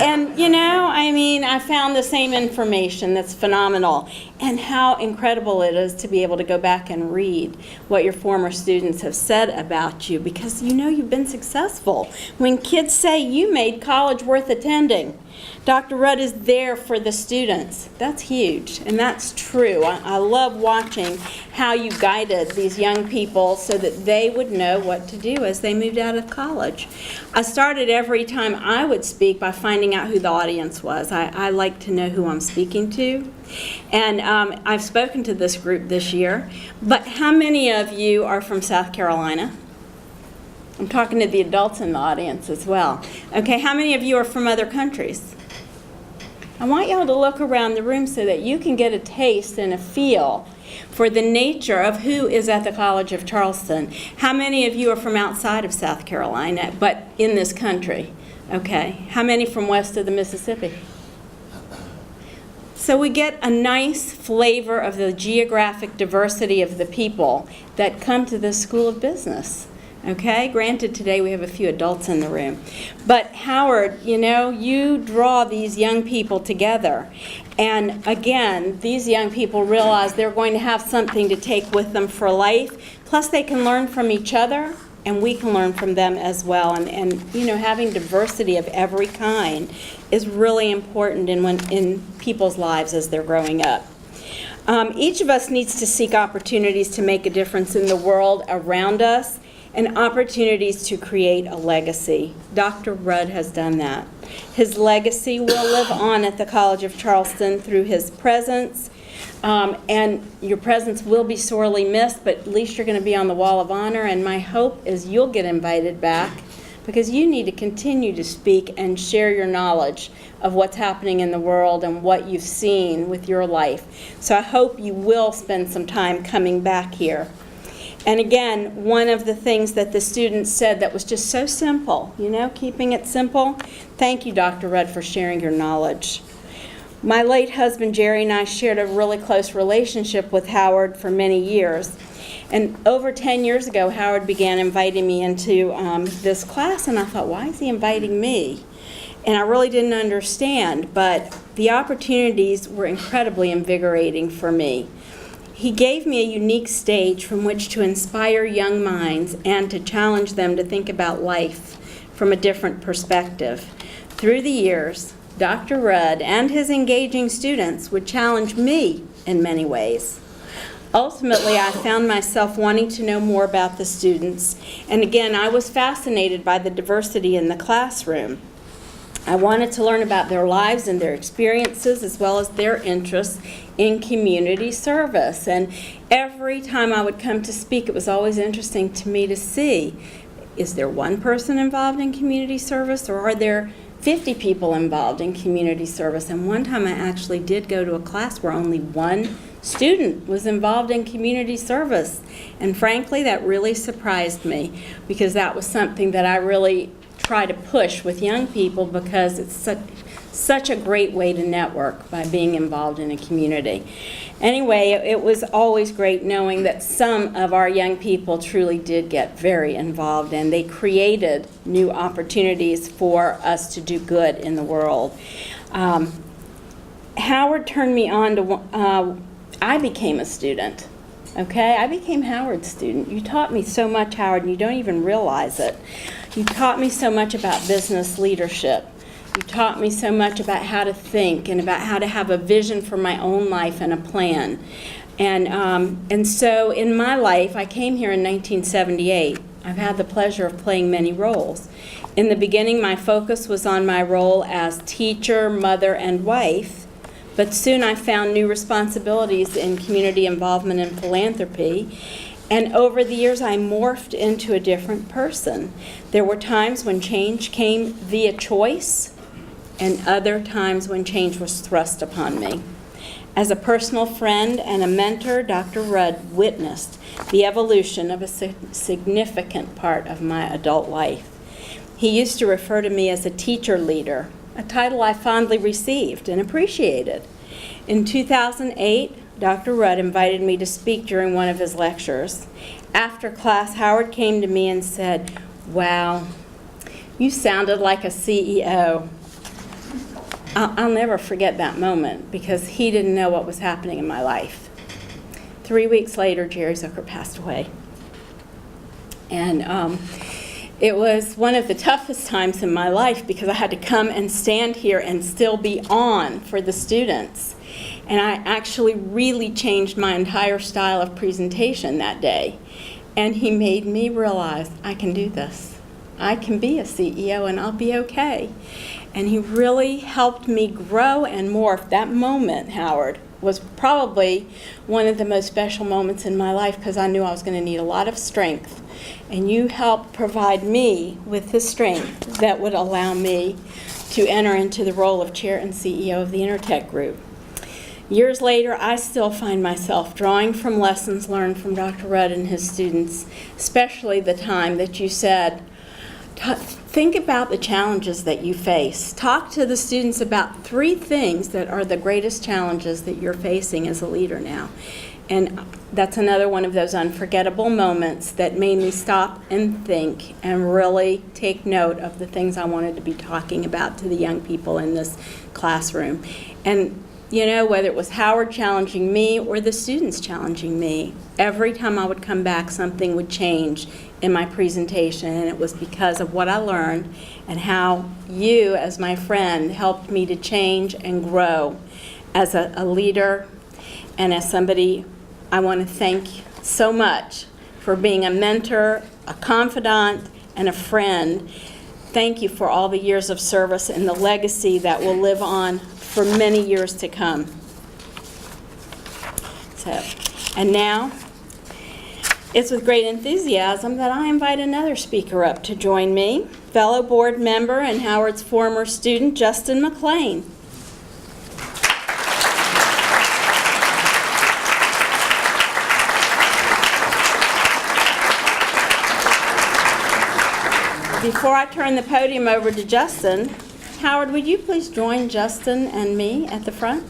And you know, I mean, I found the same information that's phenomenal. And how incredible it is to be able to go back and read what your former students have said about you, because you know you've been successful. When kids say you made college worth attending, Dr. Rudd is there for the students. That's huge, and that's true. I love watching how you guided these young people so that they would know what to do as they moved out of college. I started every time I would speak by finding out who the audience was. I like to know who I'm speaking to. And I've spoken to this group this year, but how many of you are from South Carolina? I'm talking to the adults in the audience as well. Okay, how many of you are from other countries? I want y'all to look around the room so that you can get a taste and a feel for the nature of who is at the College of Charleston. How many of you are from outside of South Carolina, but in this country? Okay, how many from west of the Mississippi? So we get a nice flavor of the geographic diversity of the people that come to this School of Business. Okay, granted today we have a few adults in the room. But Howard, you know, you draw these young people together. And again, these young people realize they're going to have something to take with them for life. Plus they can learn from each other, and we can learn from them as well. And you know, having diversity of every kind is really important in people's lives as they're growing up. Each of us needs to seek opportunities to make a difference in the world around us, and opportunities to create a legacy. Dr. Rudd has done that. His legacy will live on at the College of Charleston through his presence, and your presence will be sorely missed, but at least you're going to be on the Wall of Honor, and my hope is you'll get invited back because you need to continue to speak and share your knowledge of what's happening in the world and what you've seen with your life. So I hope you will spend some time coming back here. And again, one of the things that the students said that was just so simple, you know, keeping it simple. Thank you, Dr. Rudd, for sharing your knowledge. My late husband, Jerry, and I shared a really close relationship with Howard for many years. And over 10 years ago, Howard began inviting me into this class, and I thought, why is he inviting me? And I really didn't understand, but the opportunities were incredibly invigorating for me. He gave me a unique stage from which to inspire young minds and to challenge them to think about life from a different perspective. Through the years, Dr. Rudd and his engaging students would challenge me in many ways. Ultimately, I found myself wanting to know more about the students, and again, I was fascinated by the diversity in the classroom. I wanted to learn about their lives and their experiences as well as their interests in community service. And every time I would come to speak, it was always interesting to me to see, is there one person involved in community service or are there 50 people involved in community service? And one time I actually did go to a class where only one student was involved in community service. And frankly, that really surprised me because that was something that I really try to push with young people because it's such a great way to network by being involved in a community. Anyway, it was always great knowing that some of our young people truly did get very involved and they created new opportunities for us to do good in the world. Howard turned me on to, I became a student. Okay, I became Howard's student. You taught me so much, Howard, and you don't even realize it. You taught me so much about business leadership. You taught me so much about how to think and about how to have a vision for my own life and a plan. And so in my life, I came here in 1978. I've had the pleasure of playing many roles. In the beginning, my focus was on my role as teacher, mother, and wife. But soon I found new responsibilities in community involvement and philanthropy. And over the years, I morphed into a different person. There were times when change came via choice, and other times when change was thrust upon me. As a personal friend and a mentor, Dr. Rudd witnessed the evolution of a significant part of my adult life. He used to refer to me as a teacher leader, a title I fondly received and appreciated. In 2008, Dr. Rudd invited me to speak during one of his lectures. After class, Howard came to me and said, "Wow, you sounded like a CEO." I'll never forget that moment because he didn't know what was happening in my life. 3 weeks later, Jerry Zucker passed away. And it was one of the toughest times in my life because I had to come and stand here and still be on for the students. And I actually really changed my entire style of presentation that day. And he made me realize I can do this. I can be a CEO and I'll be okay. And he really helped me grow and morph. That moment, Howard, was probably one of the most special moments in my life because I knew I was going to need a lot of strength and you helped provide me with the strength that would allow me to enter into the role of chair and CEO of the Intertech Group. Years later, I still find myself drawing from lessons learned from Dr. Rudd and his students, especially the time that you said, think about the challenges that you face. Talk to the students about 3 things that are the greatest challenges that you're facing as a leader now. And that's another one of those unforgettable moments that made me stop and think and really take note of the things I wanted to be talking about to the young people in this classroom. And you know, whether it was Howard challenging me or the students challenging me, every time I would come back, something would change in my presentation, and it was because of what I learned and how you, as my friend, helped me to change and grow as a leader and as somebody. I want to thank so much for being a mentor, a confidant, and a friend. Thank you for all the years of service and the legacy that will live on for many years to come. And now, it's with great enthusiasm that I invite another speaker up to join me, fellow board member and Howard's former student, Justin McLean. Before I turn the podium over to Justin, Howard, would you please join Justin and me at the front?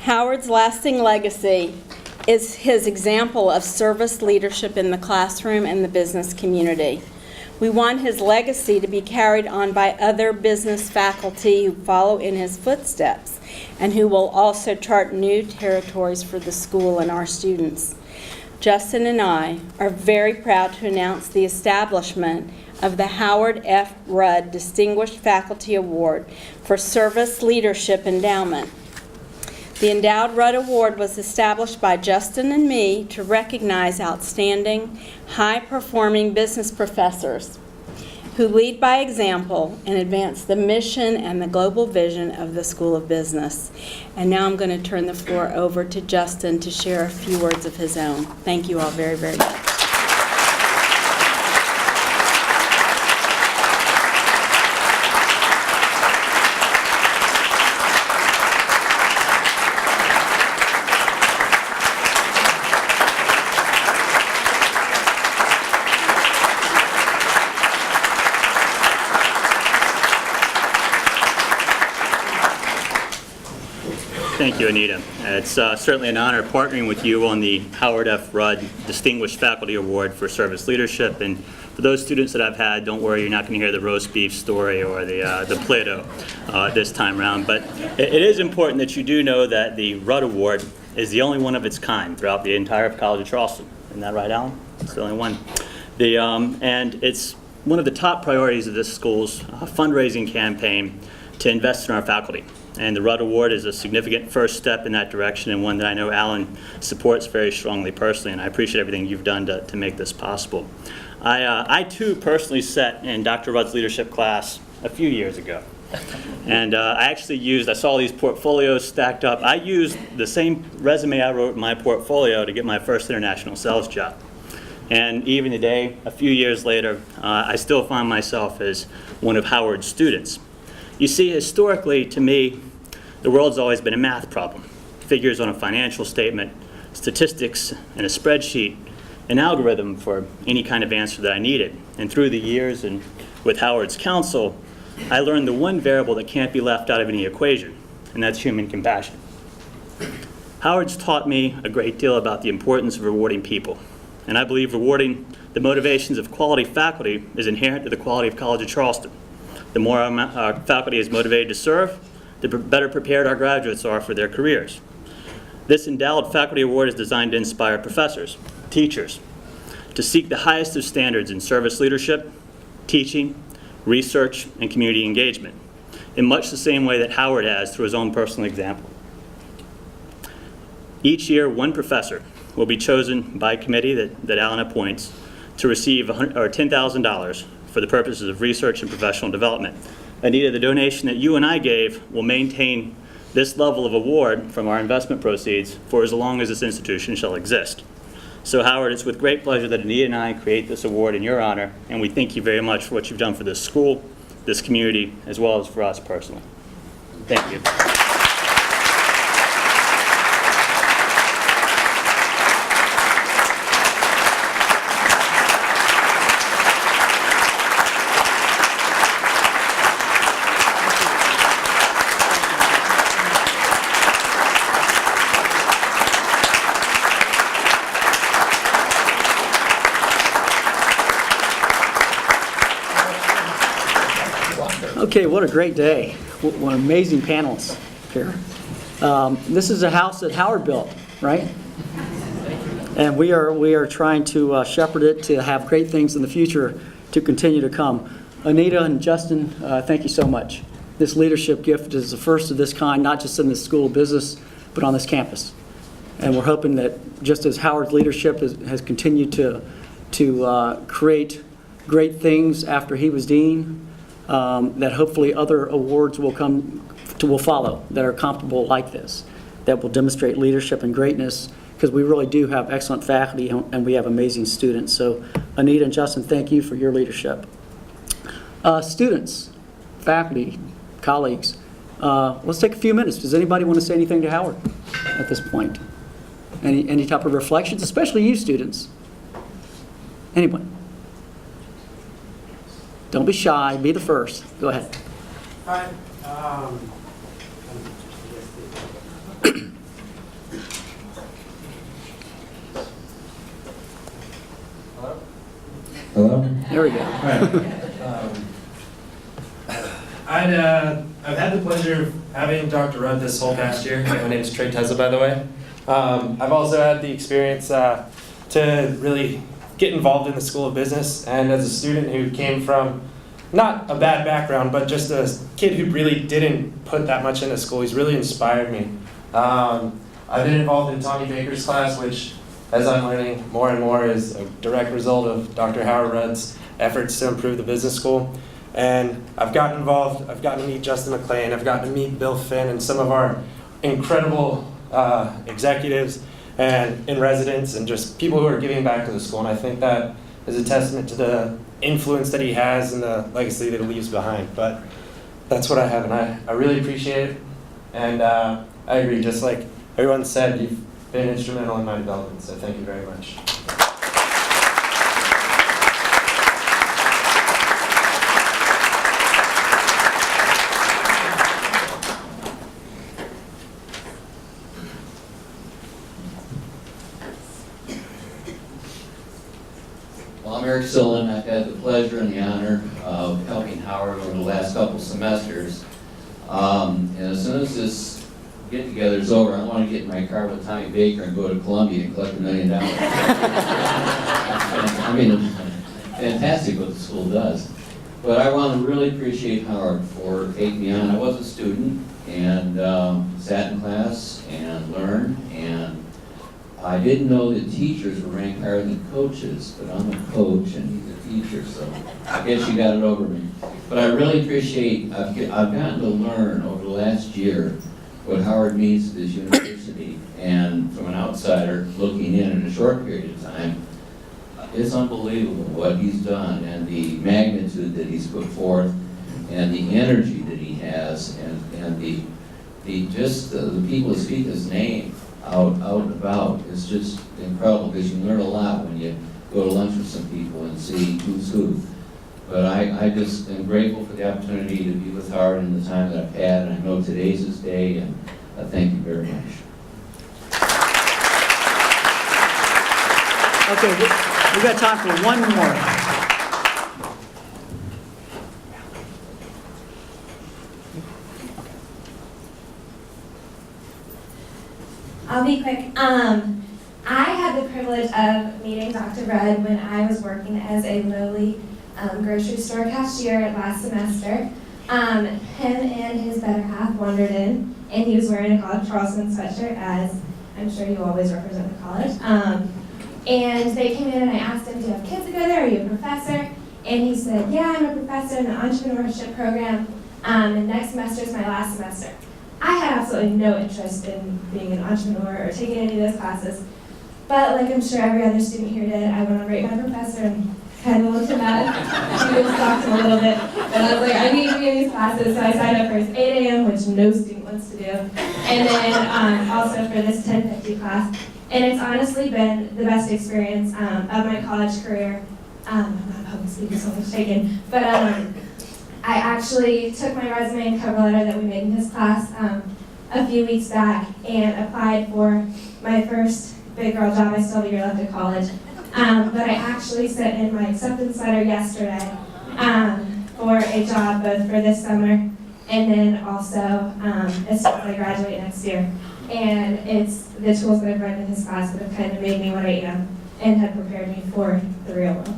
Howard's lasting legacy is his example of service leadership in the classroom and the business community. We want his legacy to be carried on by other business faculty who follow in his footsteps and who will also chart new territories for the school and our students. Justin and I are very proud to announce the establishment of the Howard F. Rudd Distinguished Faculty Award for Service Leadership Endowment. The Endowed Rudd Award was established by Justin and me to recognize outstanding, high-performing business professors who lead by example and advance the mission and the global vision of the School of Business. And now I'm going to turn the floor over to Justin to share a few words of his own. Thank you all very, very much. Thank you, Anita. It's certainly an honor partnering with you on the Howard F. Rudd Distinguished Faculty Award for Service Leadership. And for those students that I've had, don't worry, you're not going to hear the roast beef story or the Play-Doh this time around. But it is important that you do know that the Rudd Award is the only one of its kind throughout the entire College of Charleston. Isn't that right, Alan? It's the only one. And it's one of the top priorities of this school's fundraising campaign to invest in our faculty. And the Rudd Award is a significant first step in that direction, and one that I know Alan supports very strongly personally, and I appreciate everything you've done to make this possible. I too personally sat in Dr. Rudd's leadership class a few years ago. And I saw these portfolios stacked up. I used the same resume I wrote in my portfolio to get my first international sales job. And even today, a few years later, I still find myself as one of Howard's students. You see, historically, to me, the world's always been a math problem. Figures on a financial statement, statistics in a spreadsheet, an algorithm for any kind of answer that I needed. And through the years and with Howard's counsel, I learned the one variable that can't be left out of any equation, and that's human compassion. Howard's taught me a great deal about the importance of rewarding people. And I believe rewarding the motivations of quality faculty is inherent to the quality of College of Charleston. The more our faculty is motivated to serve, the better prepared our graduates are for their careers. This endowed faculty award is designed to inspire professors, teachers, to seek the highest of standards in service leadership, teaching, research, and community engagement, in much the same way that Howard has through his own personal example. Each year, one professor will be chosen by a committee that Alan appoints to receive $10,000 for the purposes of research and professional development. Anita, the donation that you and I gave will maintain this level of award from our investment proceeds for as long as this institution shall exist. So Howard, it's with great pleasure that Anita and I create this award in your honor, and we thank you very much for what you've done for this school, this community, as well as for us personally. Thank you. Okay, what a great day. What amazing panels here. This is a house that Howard built, right? And we are trying to shepherd it to have great things in the future to continue to come. Anita and Justin, thank you so much. This leadership gift is the first of this kind, not just in the School of Business, but on this campus. And we're hoping that just as Howard's leadership has continued to create great things after he was dean, that hopefully other awards will follow that are comparable like this, that will demonstrate leadership and greatness, because we really do have excellent faculty and we have amazing students. So Anita and Justin, thank you for your leadership. Students, faculty, colleagues, let's take a few minutes. Does anybody want to say anything to Howard at this point? Any type of reflections, especially you students? Anyone? Don't be shy. Be the first. Go ahead. Hi. Hello? There we go. I've had the pleasure of having Dr. Rudd this whole past year. My name is Trey Tezza, by the way. I've also had the experience to really get involved in the School of Business, and as a student who came from not a bad background, but just a kid who really didn't put that much into school, he's really inspired me. I've been involved in Tommy Baker's class, which, as I'm learning more and more, is a direct result of Dr. Howard Rudd's efforts to improve the business school. And I've gotten involved, I've gotten to meet Justin McLean, I've gotten to meet Bill Finn and some of our incredible executives and in residence and just people who are giving back to the school. And I think that is a testament to the influence that he has and the legacy that he leaves behind. But that's what I have, and I really appreciate it. And I agree, just like everyone said, you've been instrumental in my development, so thank you very much. Well, I'm Eric Sullivan. I've had the pleasure and the honor of helping Howard over the last couple semesters. And as soon as this get-together is over, I want to get in my car with Tommy Baker and go to Columbia and collect $1 million. I mean, it's fantastic what the school does. But I want to really appreciate Howard for taking me on. I was a student and sat in class and learned, and I didn't know that teachers were ranked higher than coaches, but I'm a coach and he's a teacher, so I guess you got it over me. But I really appreciate, I've gotten to learn over the last year what Howard means to this university, and from an outsider looking in a short period of time, it's unbelievable what he's done and the magnitude that he's put forth and the energy that he has and the people who speak his name out and about is just incredible, because you learn a lot when you go to lunch with some people and see who's who. But I just am grateful for the opportunity to be with Howard in the time that I've had, and I know today's his day, and I thank you very much. Okay, we got time for one more. I'll be quick. I had the privilege of meeting Dr. Rudd when I was working as a lowly grocery store cashier last semester. Him and his better half wandered in, and he was wearing a College Charleston sweatshirt, as I'm sure you always represent the college. And they came in and I asked him, do you have kids that go there? Are you a professor? And he said, yeah, I'm a professor in the entrepreneurship program. And next semester is my last semester. I had absolutely no interest in being an entrepreneur or taking any of those classes. But like I'm sure every other student here did, I went on Rate My Professor and kind of looked him at. He was talked him a little bit. But I was like, I need to be in these classes, so I signed up for his 8 a.m., which no student wants to do. And then also for this 10:50 class. And it's honestly been the best experience of my college career. I'm not a public speaker, so I'm shaking. But I actually took my resume and cover letter that we made in his class a few weeks back and applied for my first big girl job. I still have a year left of college. But I actually sent in my acceptance letter yesterday for a job both for this summer and then also as soon as I graduate next year. And it's the tools that I've learned in this class that have kind of made me what I am and have prepared me for the real world.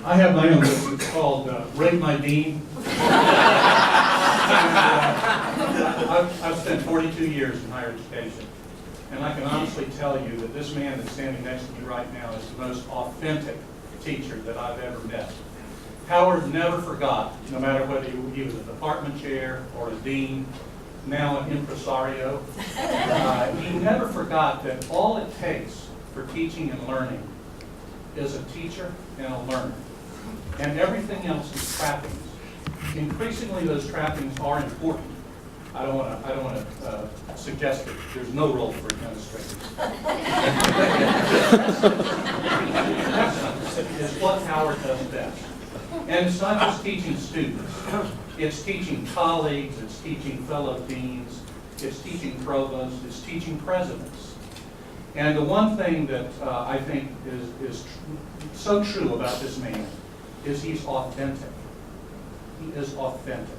I have my own book. It's called Rate My Dean. I've spent 42 years in higher education, and I can honestly tell you that this man that's standing next to me right now is the most authentic teacher that I've ever met. Howard never forgot, no matter whether he was a department chair or a dean, now an impresario, he never forgot that all it takes for teaching and learning is a teacher and a learner. And everything else is trappings. Increasingly, those trappings are important. I don't want to suggest that there's no role for administrators. It's what Howard does best. And it's not just teaching students. It's teaching colleagues, it's teaching fellow deans, it's teaching provosts, it's teaching presidents. And the one thing that I think is so true about this man is he's authentic. He is authentic.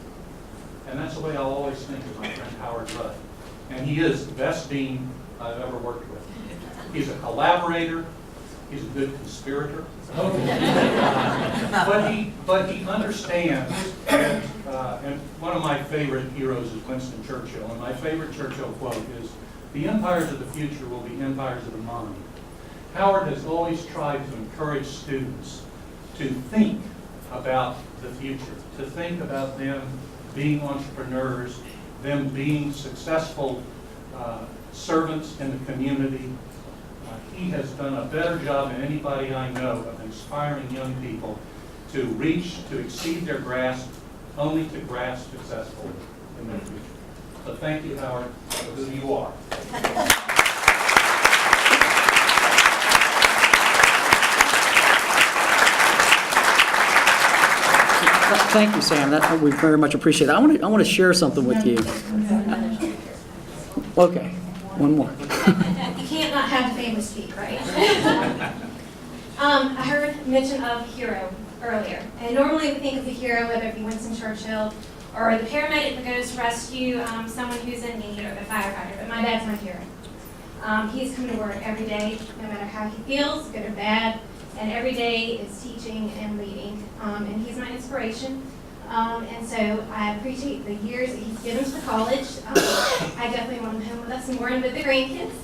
And that's the way I'll always think of my friend Howard Rudd. And he is the best dean I've ever worked with. He's a collaborator. He's a good conspirator. But he understands, and one of my favorite heroes is Winston Churchill. And my favorite Churchill quote is, "The empires of the future will be empires of the mind." Howard has always tried to encourage students to think about the future, to think about them being entrepreneurs, them being successful servants in the community. He has done a better job than anybody I know of inspiring young people to reach, to exceed their grasp, only to grasp successfully in their future. So thank you, Howard, for who you are. Thank you, Sam. We very much appreciate it. I want to share something with you. Okay, one more. You can't not have the family speak, right? I heard mention of hero earlier. And normally we think of the hero, whether it be Winston Churchill or the paramedic that goes to rescue someone who's in need, or the firefighter. But my dad's my hero. He's come to work every day, no matter how he feels, good or bad. And every day is teaching and leading. And he's my inspiration. And so I appreciate the years that he's given to the college. I definitely want him home with us more and with the grandkids.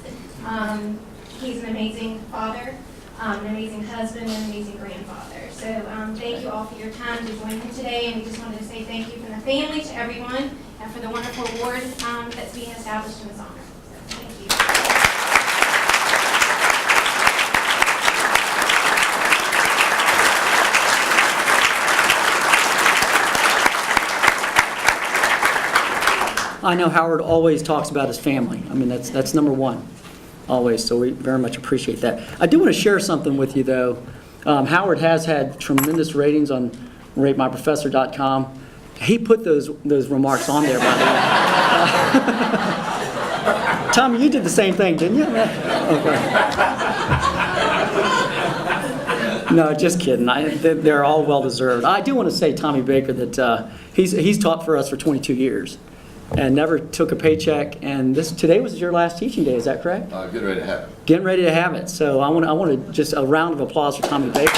He's an amazing father, an amazing husband, and an amazing grandfather. So thank you all for your time to join him today. And we just wanted to say thank you from the family to everyone and for the wonderful award that's being established in his honor. So thank you. I know Howard always talks about his family. I mean, that's number one, always, so we very much appreciate that. I do want to share something with you, though. Howard has had tremendous ratings on ratemyprofessor.com. He put those remarks on there, by the way. Tommy, you did the same thing, didn't you? Okay. No, just kidding. They're all well-deserved. I do want to say, Tommy Baker, that he's taught for us for 22 years. And never took a paycheck. And today was your last teaching day, is that correct? Getting ready to have it. Getting ready to have it. So I want to just a round of applause for Tommy Baker.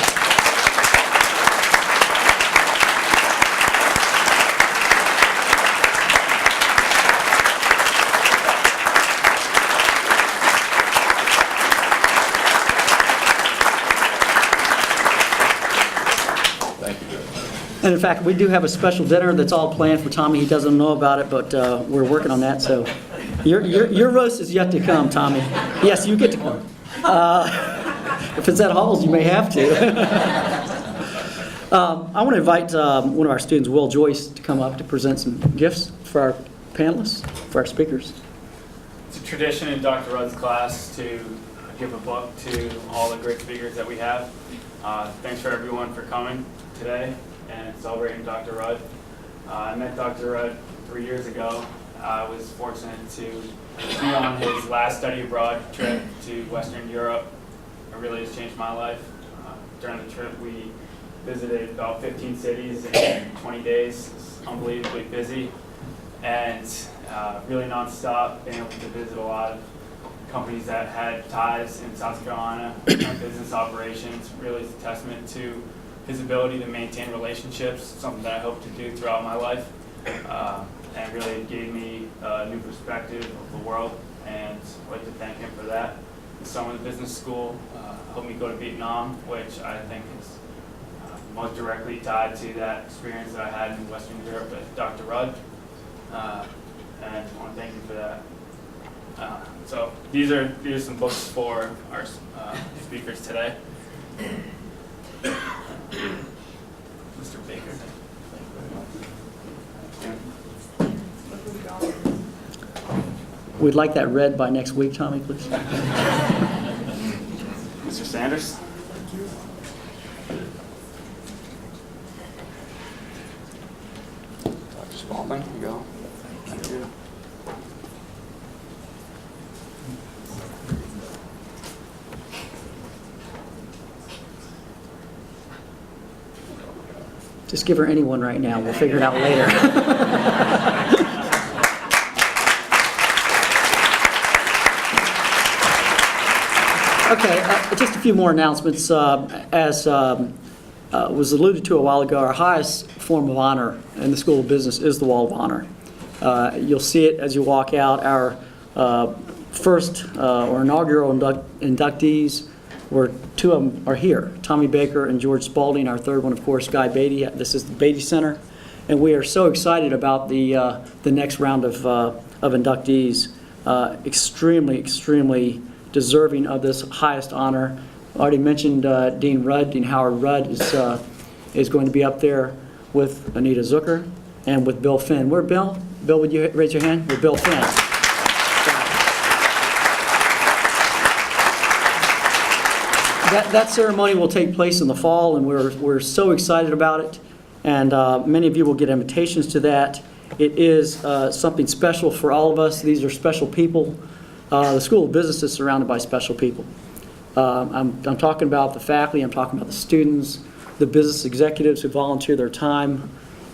And in fact, we do have a special dinner that's all planned for Tommy. He doesn't know about it, but we're working on that. So your roast is yet to come, Tommy. Yes, you get to come. If it's at Halls, you may have to. I want to invite one of our students, Will Joyce, to come up to present some gifts for our panelists, for our speakers. It's a tradition in Dr. Rudd's class to give a book to all the great speakers that we have. Thanks for everyone for coming today and celebrating Dr. Rudd. I met Dr. Rudd 3 years ago. I was fortunate to be on his last study abroad trip to Western Europe. It really has changed my life. During the trip, we visited about 15 cities in 20 days. It was unbelievably busy and really nonstop, being able to visit a lot of companies that had ties in South Carolina, business operations. Really is a testament to his ability to maintain relationships, something that I hope to do throughout my life. And really gave me a new perspective of the world, and I'd like to thank him for that. The summer of the business school helped me go to Vietnam, which I think is most directly tied to that experience that I had in Western Europe with Dr. Rudd. And I want to thank you for that. So these are some books for our speakers today. Mr. Baker. We'd like that read by next week, Tommy, please. Mr. Sanders. Dr. Spalding, here you go. Thank you. Just give her anyone right now. We'll figure it out later. Okay, just a few more announcements. As was alluded to a while ago, our highest form of honor in the School of Business is the Wall of Honor. You'll see it as you walk out. Our first or inaugural inductees, where two of them are here, Tommy Baker and George Spalding. Our third one, of course, Guy Beatty. This is the Beatty Center. And we are so excited about the next round of inductees. Extremely deserving of this highest honor. I already mentioned Dean Howard Rudd is going to be up there with Annette Zucker and with Bill Finn. Where Bill? Bill, would you raise your hand? With Bill Finn. That ceremony will take place in the fall, and we're so excited about it. And many of you will get invitations to that. It is something special for all of us. These are special people. The School of Business is surrounded by special people. I'm talking about the faculty, I'm talking about the students, the business executives who volunteer their time,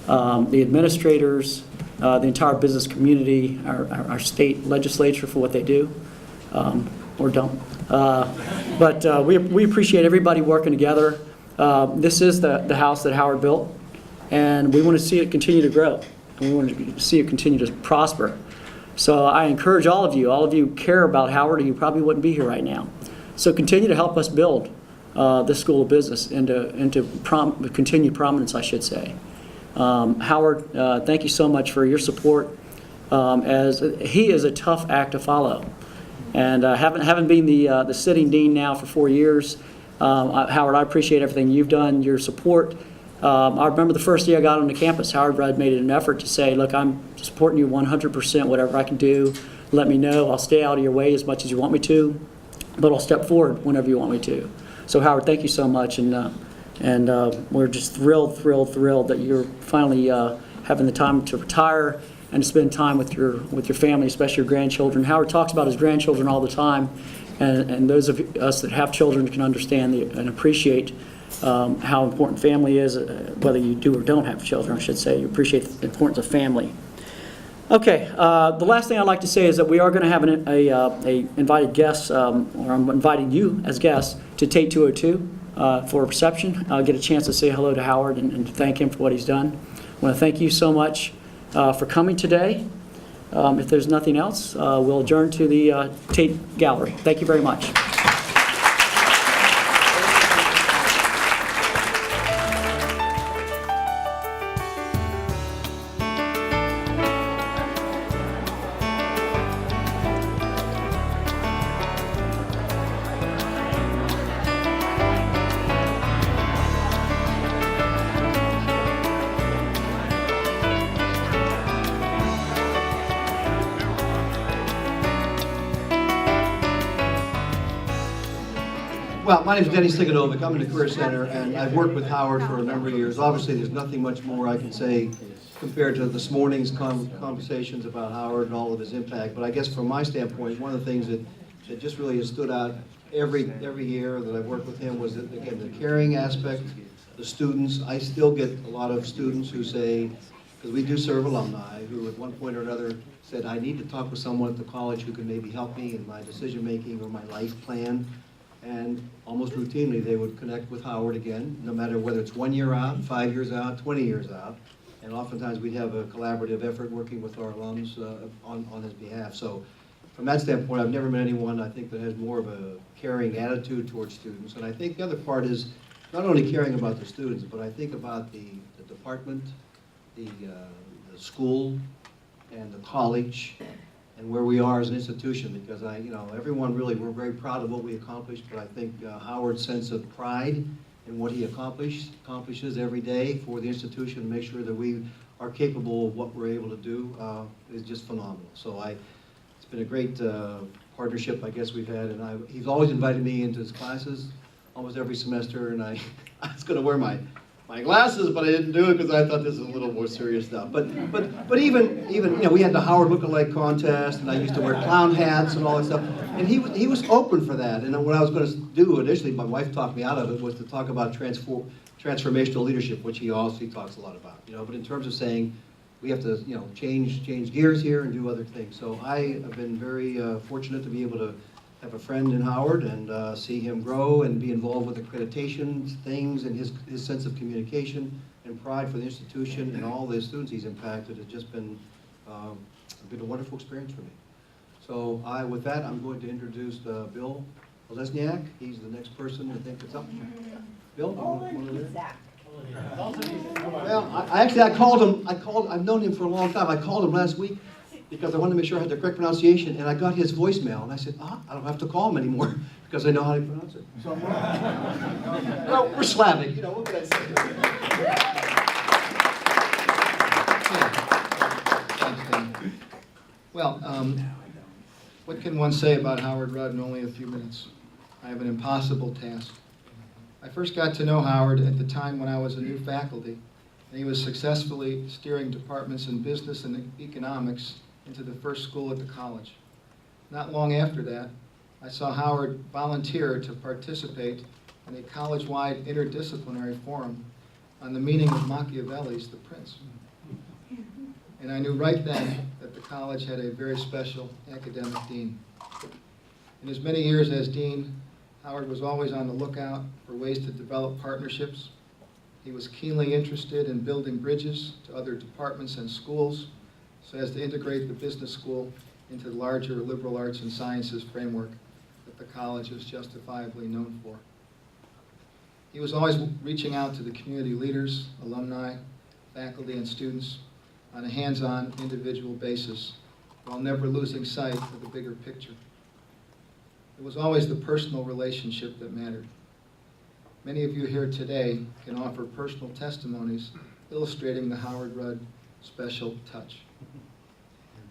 the administrators, the entire business community, our state legislature for what they do, or don't. But we appreciate everybody working together. This is the house that Howard built, and we want to see it continue to grow, and we want to see it continue to prosper. So I encourage all of you care about Howard, or you probably wouldn't be here right now. So continue to help us build this School of Business into continued prominence, I should say. Howard, thank you so much for your support, as he is a tough act to follow. And having been the sitting dean now for 4 years, Howard, I appreciate everything you've done, your support. I remember the first day I got on the campus, Howard Rudd made an effort to say, look, I'm supporting you 100%, whatever I can do, let me know. I'll stay out of your way as much as you want me to, but I'll step forward whenever you want me to. So Howard, thank you so much, and we're just thrilled that you're finally having the time to retire and to spend time with your family, especially your grandchildren. Howard talks about his grandchildren all the time, and those of us that have children can understand and appreciate how important family is, whether you do or don't have children, I should say. You appreciate the importance of family. Okay, the last thing I'd like to say is that we are going to have a invited guest, or I'm inviting you as guests to Tate 202 for a reception. I'll get a chance to say hello to Howard and thank him for what he's done. I want to thank you so much for coming today. If there's nothing else, we'll adjourn to the Tate Gallery. Thank you very much. Well, my name is Denny Sigadovic. I'm in the Career Center, and I've worked with Howard for a number of years. Obviously, there's nothing much more I can say compared to this morning's conversations about Howard and all of his impact. But I guess from my standpoint, one of the things that just really has stood out every year that I've worked with him was, that, again, the caring aspect, the students. I still get a lot of students who say, because we do serve alumni, who at one point or another said, I need to talk with someone at the college who can maybe help me in my decision-making or my life plan. And almost routinely, they would connect with Howard again, no matter whether it's 1 year out, 5 years out, 20 years out. And oftentimes, we'd have a collaborative effort working with our alums on his behalf. So from that standpoint, I've never met anyone, I think, that has more of a caring attitude towards students. And I think the other part is not only caring about the students, but I think about the department, the school, and the college, and where we are as an institution, because everyone really, we're very proud of what we accomplished, but I think Howard's sense of pride in what he accomplishes every day for the institution to make sure that we are capable of what we're able to do is just phenomenal. So it's been a great partnership, I guess, we've had, and he's always invited me into his classes almost every semester, and I was going to wear my glasses, but I didn't do it because I thought this was a little more serious stuff. But even we had the Howard Lookalike contest, and I used to wear clown hats and all that stuff. And he was open for that. And what I was going to do initially, my wife talked me out of it, was to talk about transformational leadership, which he also talks a lot about. But in terms of saying we have to change gears here and do other things. So I have been very fortunate to be able to have a friend in Howard and see him grow and be involved with accreditation things, and his sense of communication and pride for the institution and all the students he's impacted has just been a wonderful experience for me. So with that, I'm going to introduce Bill Lesniak. He's the next person I think that's up. Bill, well, I called him. I've known him for a long time. I called him last week because I wanted to make sure I had the correct pronunciation, and I got his voicemail, and I said, I don't have to call him anymore because I know how to pronounce it. So well, we're Slavic, what can I say? Thanks, Dan. Well, what can one say about Howard Rudd in only a few minutes? I have an impossible task. I first got to know Howard at the time when I was a new faculty, and he was successfully steering departments in business and economics into the first school at the college. Not long after that, I saw Howard volunteer to participate in a college-wide interdisciplinary forum on the meaning of Machiavelli's The Prince. And I knew right then that the college had a very special academic dean. In his many years as dean, Howard was always on the lookout for ways to develop partnerships. He was keenly interested in building bridges to other departments and schools so as to integrate the business school into the larger liberal arts and sciences framework that the college is justifiably known for. He was always reaching out to the community leaders, alumni, faculty, and students on a hands-on individual basis while never losing sight of the bigger picture. It was always the personal relationship that mattered. Many of you here today can offer personal testimonies illustrating the Howard Rudd special touch.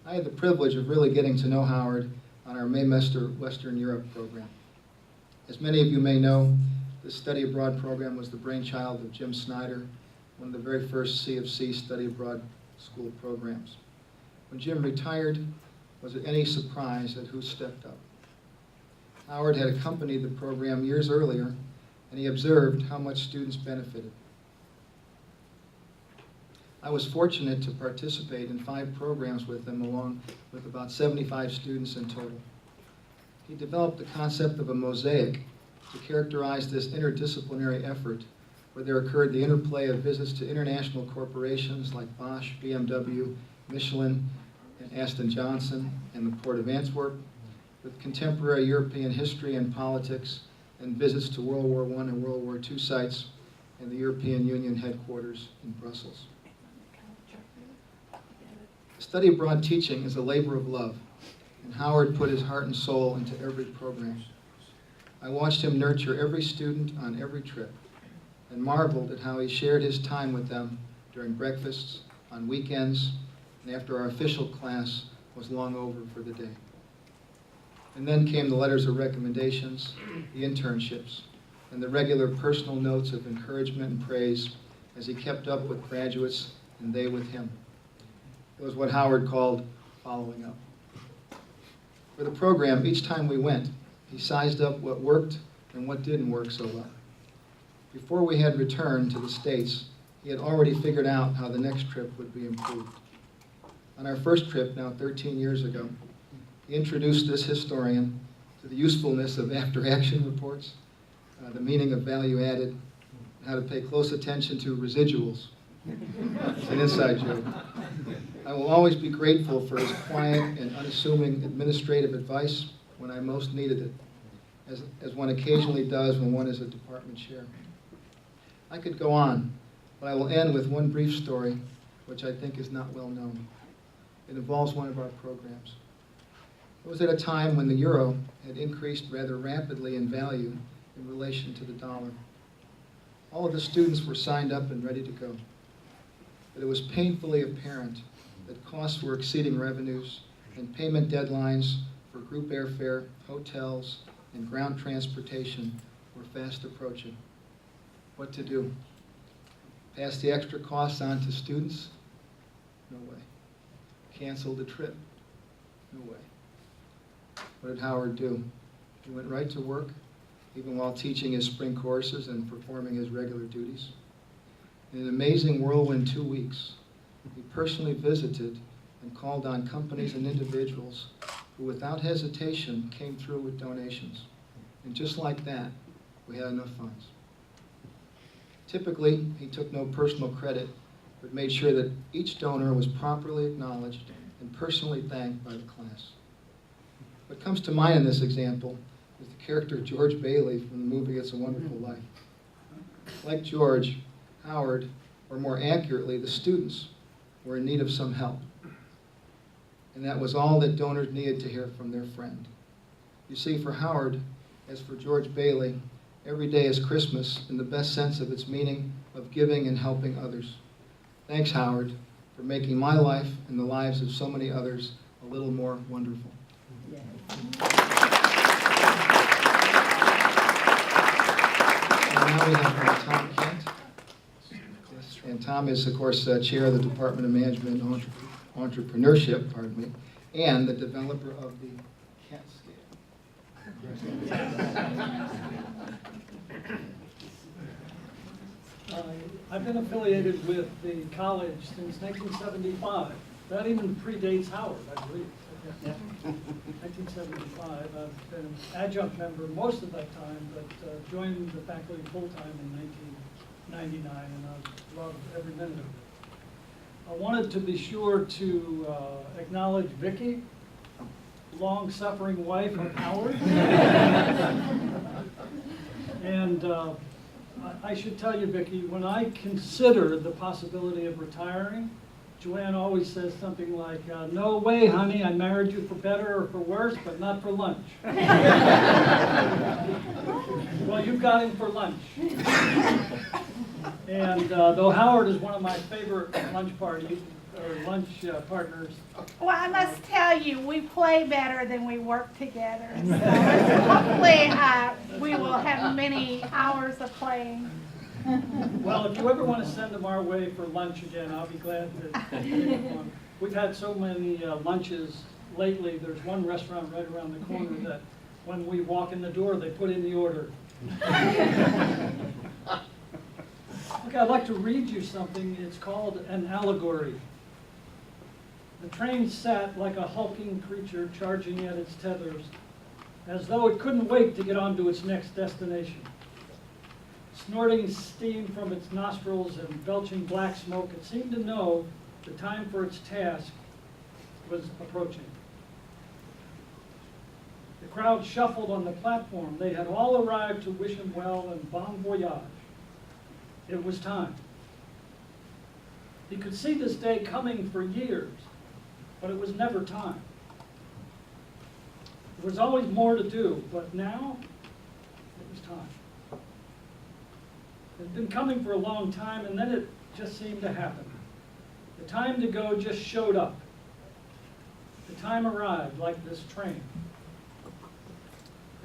I had the privilege of really getting to know Howard on our Maymester Western Europe program. As many of you may know, this study abroad program was the brainchild of Jim Snyder, one of the very first CFC study abroad school programs. When Jim retired, was it any surprise at who stepped up? Howard had accompanied the program years earlier, and he observed how much students benefited. I was fortunate to participate in 5 programs with him, along with about 75 students in total. He developed the concept of a mosaic to characterize this interdisciplinary effort, where there occurred the interplay of visits to international corporations like Bosch, BMW, Michelin, and Aston Johnson, and the Port of Antwerp, with contemporary European history and politics, and visits to World War I and World War II sites and the European Union headquarters in Brussels. Study abroad teaching is a labor of love, and Howard put his heart and soul into every program. I watched him nurture every student on every trip, and marveled at how he shared his time with them during breakfasts, on weekends, and after our official class was long over for the day. And then came the letters of recommendations, the internships, and the regular personal notes of encouragement and praise as he kept up with graduates and they with him. It was what Howard called following up. For the program, each time we went, he sized up what worked and what didn't work so well. Before we had returned to the States, he had already figured out how the next trip would be improved. On our first trip, now 13 years ago, he introduced this historian to the usefulness of after-action reports, the meaning of value added, and how to pay close attention to residuals. It's an inside joke. I will always be grateful for his quiet and unassuming administrative advice when I most needed it, as one occasionally does when one is a department chair. I could go on, but I will end with one brief story, which I think is not well known. It involves one of our programs. It was at a time when the euro had increased rather rapidly in value in relation to the dollar. All of the students were signed up and ready to go. But it was painfully apparent that costs were exceeding revenues and payment deadlines for group airfare, hotels, and ground transportation were fast approaching. What to do? Pass the extra costs on to students? No way. Cancel the trip? No way. What did Howard do? He went right to work, even while teaching his spring courses and performing his regular duties. In an amazing whirlwind 2 weeks, he personally visited and called on companies and individuals who, without hesitation, came through with donations. And just like that, we had enough funds. Typically, he took no personal credit, but made sure that each donor was properly acknowledged and personally thanked by the class. What comes to mind in this example is the character George Bailey from the movie It's a Wonderful Life. Like George, Howard, or more accurately, the students, were in need of some help. And that was all that donors needed to hear from their friend. You see, for Howard, as for George Bailey, every day is Christmas in the best sense of its meaning of giving and helping others. Thanks, Howard, for making my life and the lives of so many others a little more wonderful. And now we have Tom Kent. And Tom is, of course, chair of the Department of Management and Entrepreneurship, and the developer of the CAT scale. I've been affiliated with the college since 1975. That even predates Howard, I believe. Yeah. 1975. I've been an adjunct member most of that time, but joined the faculty full-time in 1999, and I've loved every minute of it. I wanted to be sure to acknowledge Vicki, long-suffering wife of Howard. And I should tell you, Vicki, when I consider the possibility of retiring, Joanne always says something like, no way, honey, I married you for better or for worse, but not for lunch. Well, you got him for lunch. And though Howard is one of my favorite lunch partners, well, I must tell you, we play better than we work together. So hopefully we will have many hours of playing. Well, if you ever want to send them our way for lunch again, I'll be glad to take them on. We've had so many lunches lately. There's one restaurant right around the corner that when we walk in the door, they put in the order. Okay, I'd like to read you something. It's called an allegory. The train sat like a hulking creature charging at its tethers, as though it couldn't wait to get on to its next destination. Snorting steam from its nostrils and belching black smoke, it seemed to know the time for its task was approaching. The crowd shuffled on the platform. They had all arrived to wish him well and bon voyage. It was time. He could see this day coming for years, but it was never time. There was always more to do, but now it was time. It had been coming for a long time, and then it just seemed to happen. The time to go just showed up. The time arrived, like this train.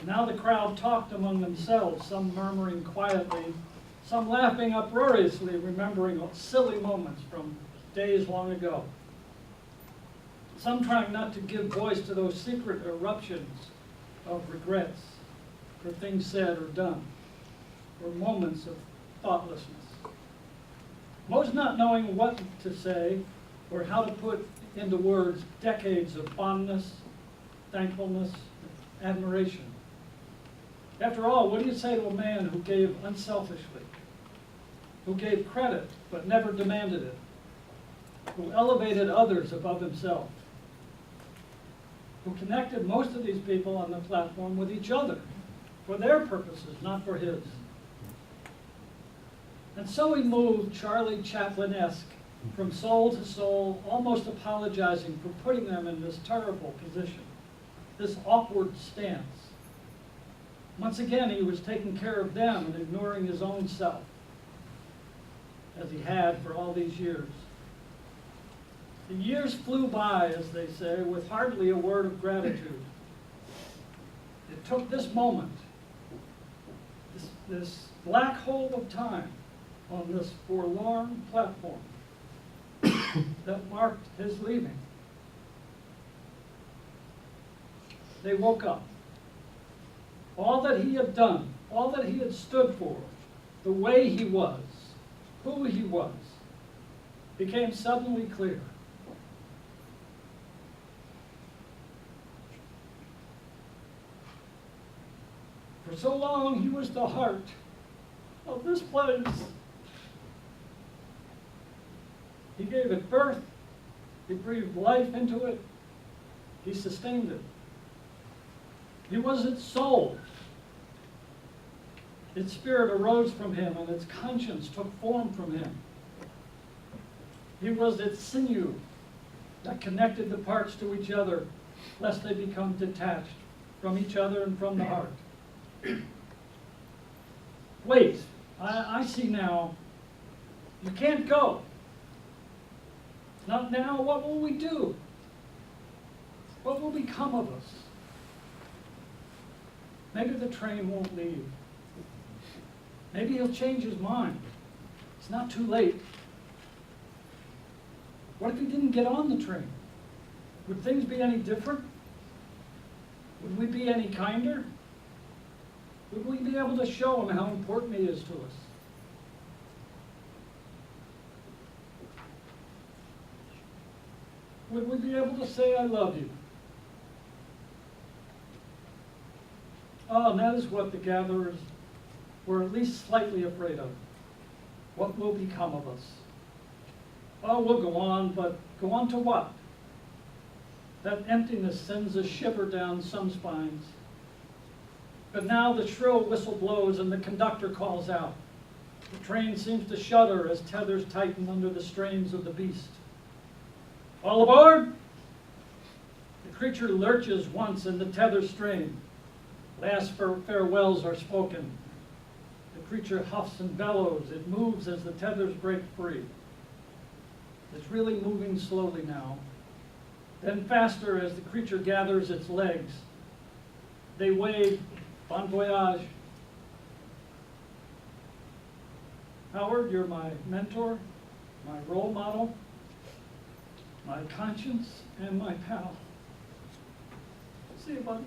Now the crowd talked among themselves, some murmuring quietly, some laughing uproariously, remembering silly moments from days long ago. Some trying not to give voice to those secret eruptions of regrets for things said or done, or moments of thoughtlessness. Most not knowing what to say or how to put into words decades of fondness, thankfulness, admiration. After all, what do you say to a man who gave unselfishly, who gave credit but never demanded it, who elevated others above himself, who connected most of these people on the platform with each other for their purposes, not for his? And so he moved Charlie Chaplin-esque from soul to soul, almost apologizing for putting them in this terrible position, this awkward stance. Once again, he was taking care of them and ignoring his own self, as he had for all these years. The years flew by, as they say, with hardly a word of gratitude. It took this moment, this black hole of time on this forlorn platform that marked his leaving. They woke up. All that he had done, all that he had stood for, the way he was, who he was, became suddenly clear. For so long, he was the heart of this place. He gave it birth, he breathed life into it, he sustained it. He was its soul. Its spirit arose from him, and its conscience took form from him. He was its sinew that connected the parts to each other, lest they become detached from each other and from the heart. Wait, I see now. You can't go. Not now. What will we do? What will become of us? Maybe the train won't leave. Maybe he'll change his mind. It's not too late. What if he didn't get on the train? Would things be any different? Would we be any kinder? Would we be able to show him how important he is to us? Would we be able to say, I love you? Oh, and that is what the gatherers were at least slightly afraid of. What will become of us? Oh, we'll go on, but go on to what? That emptiness sends a shiver down some spines. But now the shrill whistle blows and the conductor calls out. The train seems to shudder as tethers tighten under the strains of the beast. All aboard! The creature lurches once and the tethers strain. Last farewells are spoken. The creature huffs and bellows. It moves as the tethers break free. It's really moving slowly now. Then faster as the creature gathers its legs. They wave, bon voyage. Howard, you're my mentor, my role model, my conscience, and my pal. See you, buddy.